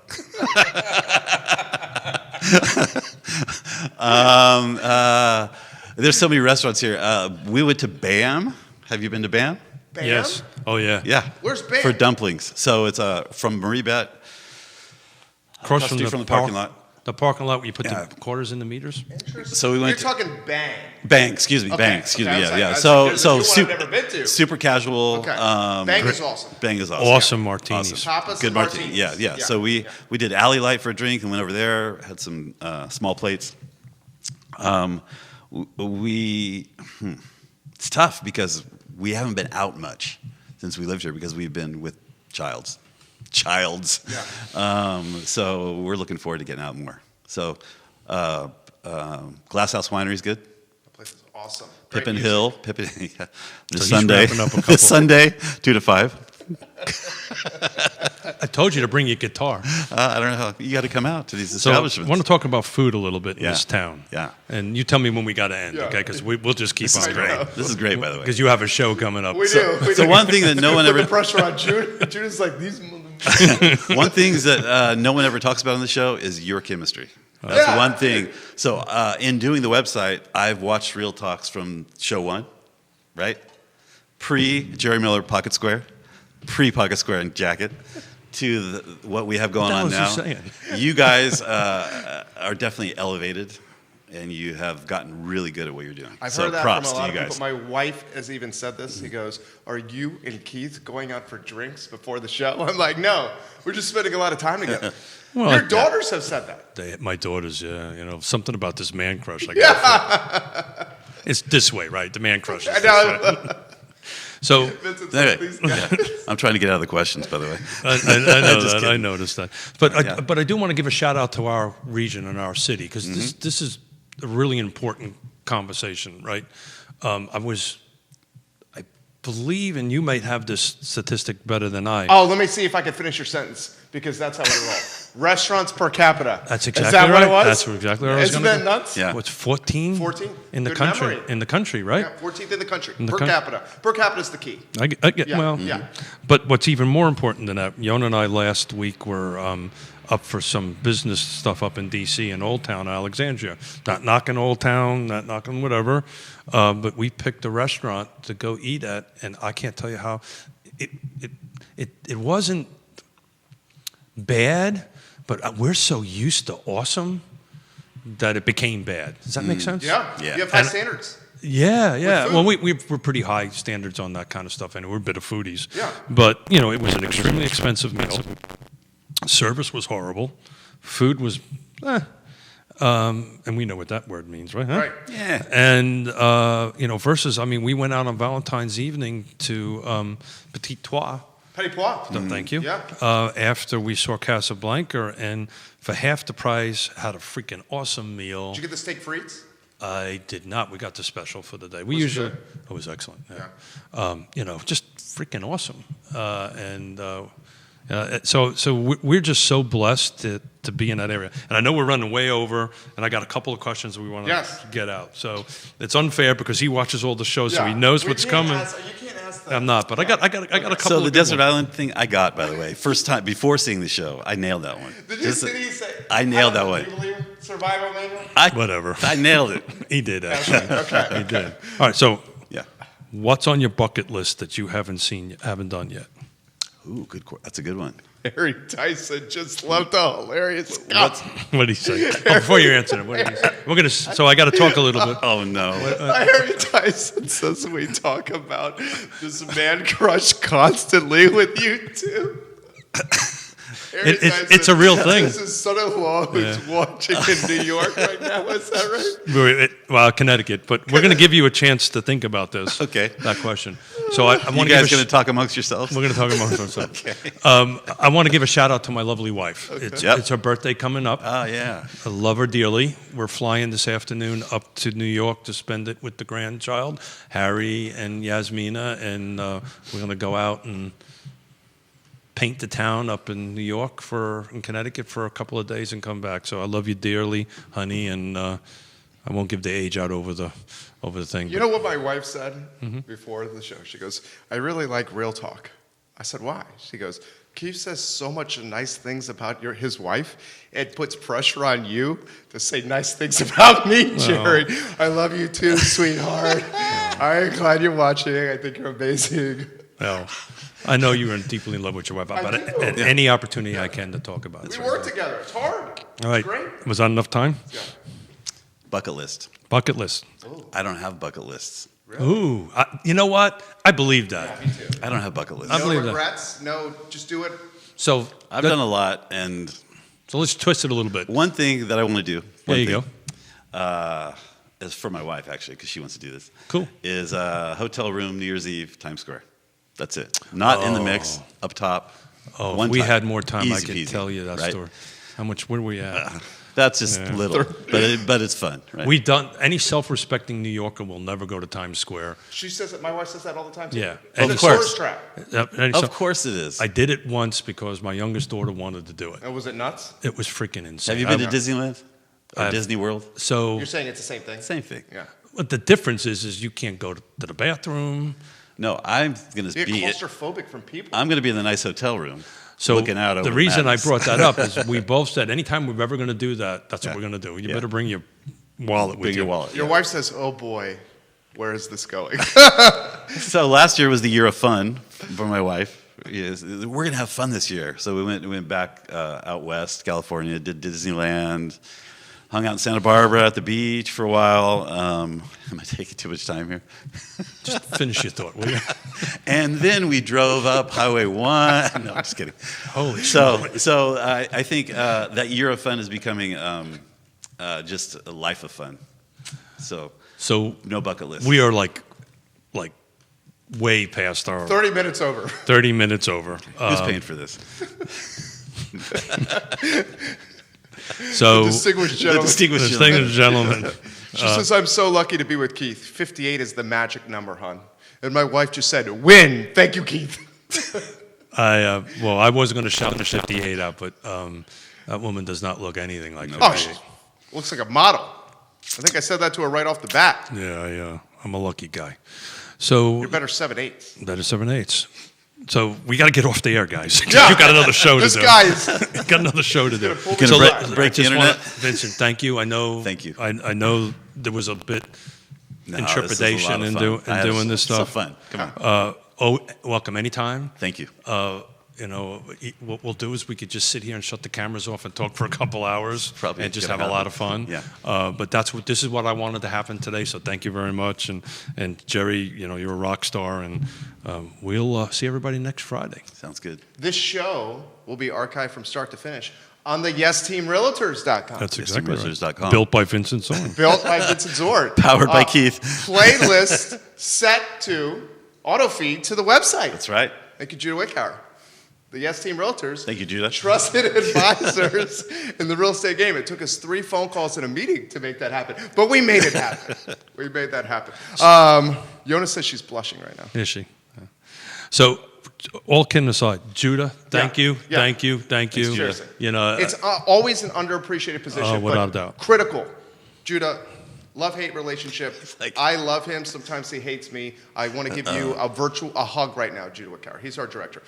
There's so many restaurants here. We went to BAM. Have you been to BAM? Bam? Yes. Oh yeah. Yeah. Where's BAM? For dumplings. So it's from Marie Bet. Across Across from the parking lot. The parking lot where you put Yeah. the quarters in the meters. So we went. You're talking Bang. Bang, excuse me, Okay, Bang, excuse okay, I me, was yeah, like, yeah. that's So, good. so That's the one I've super, never been to. super casual. Okay. Bang is awesome. Bang is awesome. Awesome martinis. Awesome. Tapas Good and martini. martinis. Yeah, yeah. So we did Alley Light for a drink and went over there. Had some small plates. It's tough because we haven't been out much since we lived here because we've been with childs. Yeah. So we're looking forward to getting out more. So Glass House Winery is good. That place is awesome. Great Pippin music. Hill, Pippin. Yeah. So This he's Sunday, wrapping up a couple. this Sunday, 2 to 5. I told you to bring your guitar. I don't know how you got to come out to these So I establishments. want to talk about food a little bit in Yeah. this town. Yeah. And you tell me when we got to end, Yeah. okay? Because we'll just keep This is on great. going. This is great, by the way. Because you have a show coming up. We do. We So do. one thing that no one Put the ever, pressure on June. June's like, these one thing that no one ever talks about on the show is your chemistry. That's Yeah. one thing. So in doing the website, I've watched Real Talks from show 1, right? Pre-Jerry Miller Pocket Square, pre-Pocket Square and Jacket, to what we have going What on the now. hell was he saying? You guys are definitely elevated, and you have gotten really good at what you're doing. I've so heard that props from a lot to of you people. guys. My wife has even said this. He goes, "Are you and Keith going out for drinks before the show?" I'm like, "No, we're just spending a lot of time together." Well, Your daughters have said that. My daughters, something about this man crush. Yeah. It's this way, right? The man crush. I know. So Vincent's Anyway, like, these guys. I'm trying to get out of the questions, by the way. I know Just that. I kidding. noticed that. But Yeah. but I do want to give a shout out to our region and our city because this is a really important conversation, right? I believe, and you might have this statistic better than I. Oh, let me see if I can finish your sentence because that's how we roll. Restaurants per capita. That's exactly Is that right. what it was? That's exactly what I was Isn't gonna that go. nuts? Yeah. What's 14? 14. in the Good country. memory. In the country, right? Yeah, 14th in the country In the per coun- capita. Per capita is the key. I get Yeah, well. yeah. But what's even more important than that, Yonna and I last week were up for some business stuff up in D.C. in Old Town, Alexandria. Not knocking Old Town, not knocking whatever, but we picked a restaurant to go eat at, and I can't tell you how it wasn't bad, but we're so used to awesome that it became bad. Does that make sense? Yeah. Yeah. You have high And- standards. Yeah. food. Well, we're pretty high standards on that kind of stuff, and we're a bit of foodies. Yeah. But it was an extremely expensive meal. Service was horrible. Food was, and we know what that word means, right? Huh? Right. Yeah. And versus, we went out on Valentine's evening to Petit Trois, Petit pois. No, thank you. Yeah. After we saw Casablanca, and for half the price, had a freaking awesome meal. Did you get the steak frites? I did not. We got the special for the day. We Was it usually. good? It was excellent. Yeah. Just freaking awesome. So we're just so blessed to be in that area. And I know we're running way over, and I got a couple of questions that we want to get out. So it's unfair because he watches all the shows, so he knows what's coming. You can't ask that. I'm not, but I got a couple. So of the good Desert ones. Island thing I got, by the way, first time before seeing the show, I nailed that one. Did you say? I nailed that one. Do you believe survival manual? Whatever. I nailed it. He did actually. Okay. He did. All right. So Yeah. what's on your bucket list that you haven't done yet? Ooh, that's a good one. Harry Tyson just left a hilarious comment. What did he say? Before you answer it, what did he say? So I got to talk a little bit. Oh no. Harry Tyson says we talk about this man crush constantly with you two. It's a real thing. This is son-in-law who's watching in New York right now. Is that right? Well, Connecticut, but we're going to give you a chance to think about this. Okay. That question. So I You want guys going to talk amongst yourselves? We're going to talk amongst ourselves. Okay. I want to give a shout out to my lovely wife. Yep. It's her birthday coming up. Oh yeah. I love her dearly. We're flying this afternoon up to New York to spend it with the grandchild, Harry and Yasmina, and we're going to go out and paint the town up in New York in Connecticut for a couple of days and come back. So I love you dearly, honey, and I won't give the age out over the thing. You know what my wife said before the show? She goes, "I really like Real Talk." I said, "Why?" She goes, "Keith says so much nice things about his wife. It puts pressure on you to say nice things about me, Jerry. I love you too, sweetheart. I'm glad you're watching. I think you're amazing." Well, I know you're deeply in love with your wife, but at any opportunity I can to talk about it. We work together. It's hard. All right. It's great. Was that enough time? Yeah. Bucket list. Bucket list. I don't have bucket lists. Really? Ooh, you know what? I believe that. Yeah, me too. I don't have bucket lists. I No believe that. regrets. No, just do it. So I've done a lot, and So let's twist it a little bit. one thing that I want to do. There you go. Is for my wife actually, because she wants to do this. Cool. Is a hotel room New Year's Eve, Times Square. That's it. Not in the mix, up top. Oh, One if we time. had more time, I Easy could peasy, tell you that right? story. How much? Where were we at? That's just little, but it's fun, right? We done. Any self-respecting New Yorker will never go to Times Square. She says that. My wife says that all the time too. Yeah. It's a Of course. tourist trap. Of course it is. I did it once because my youngest daughter wanted to do it. And was it nuts? It was freaking insane. Have you been to Disneyland or Disney World? So You're saying it's the same thing? Same thing. Yeah. what the difference is you can't go to the bathroom. No, I'm going to You're be. claustrophobic from people. I'm going to be in the nice hotel room. So looking out over the reason Madness. I brought that up is we both said anytime we're ever going to do that, that's what we're going to do. You better bring your wallet with Bring you. your wallet. Your yeah. wife says, "Oh boy, where is this going?" So last year was the year of fun for my wife. Yes, we're gonna have fun this year. So we went back out west, California, did Disneyland, hung out in Santa Barbara at the beach for a while. Am I taking too much time here? Just finish your thought, will you? And then we drove up Highway 1. No, I'm just kidding. Holy So I think that year of fun is becoming just a life of fun. So no bucket list. We are like way past our 30 minutes over. 30 minutes over. Who's paying for this? So Distinguished gentleman. distinguished gentlemen. She says, "I'm so lucky to be with Keith. 58 is the magic number, hon." And my wife just said, "Win. Thank you, Keith." I wasn't going to shout the 58 out, but that woman does not look anything like Oh, 58. she looks like a model. I think I said that to her right off the bat. Yeah. I'm a lucky guy. So You're better 7/8. that is 7/8. So we got to get off the air, guys. Yeah. You got another show to This do. guy is. You got another show to do. Gonna pull me Gonna aside. break I just the wanna- internet? Vincent, thank you. I know. Thank you. I know there was a bit No, intrepidation this is in, a lot of fun. doing this So stuff. fun. Come on. Welcome anytime. Thank you. What we'll do is we could just sit here and shut the cameras off and talk for a couple hours Probably and just gonna have a lot happen. of fun. Yeah. But this is what I wanted to happen today. So thank you very much. And Jerry, you're a rock star, and we'll see everybody next Friday. Sounds good. This show will be archived from start to finish on the YesTeamRealtors.com. That's exactly right. YesTeamRealtors.com. Built by Vincent Zorn. Built by Vincent Zorn. Powered by Keith. Playlist set to auto feed to the website. That's right. Thank you, Judah Wickhauer. The Yes Team Realtors. Thank you, Judah. Trusted advisors in the real estate game. It took us 3 phone calls and a meeting to make that happen, but we made it happen. We made that happen. Yonna says she's blushing right now. Is she? Yeah. So, all kidding aside, Judah, thank you. Seriously. You know, it's always an underappreciated position, without but a doubt. critical. Judah, love-hate relationship. Like, I love him. Sometimes he hates me. I want to give you a hug right now, Judah Wickhauer. He's our director.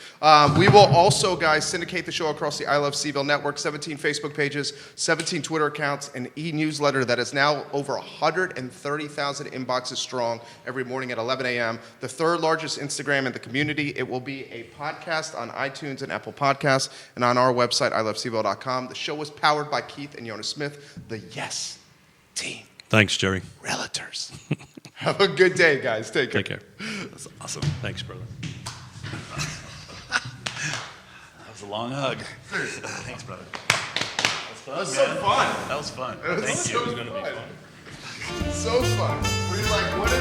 We will also, guys, syndicate the show across the I Love CVille Network, 17 Facebook pages, 17 Twitter accounts, an e-newsletter that is now over 130,000 inboxes strong every morning at 11 a.m. The 3rd largest Instagram in the community. It will be a podcast on iTunes and Apple Podcasts and on our website, ilovecville.com. The show was powered by Keith and Yonna Smith, the Yes Team. Thanks, Jerry. Realtors. Have a good day, guys. Take care. Take care. that's awesome. Thanks, brother. That was a long hug. Thanks, brother. That was so fun. That was fun. It was Thank so you. It was going to be fun. So fun. Were you like, what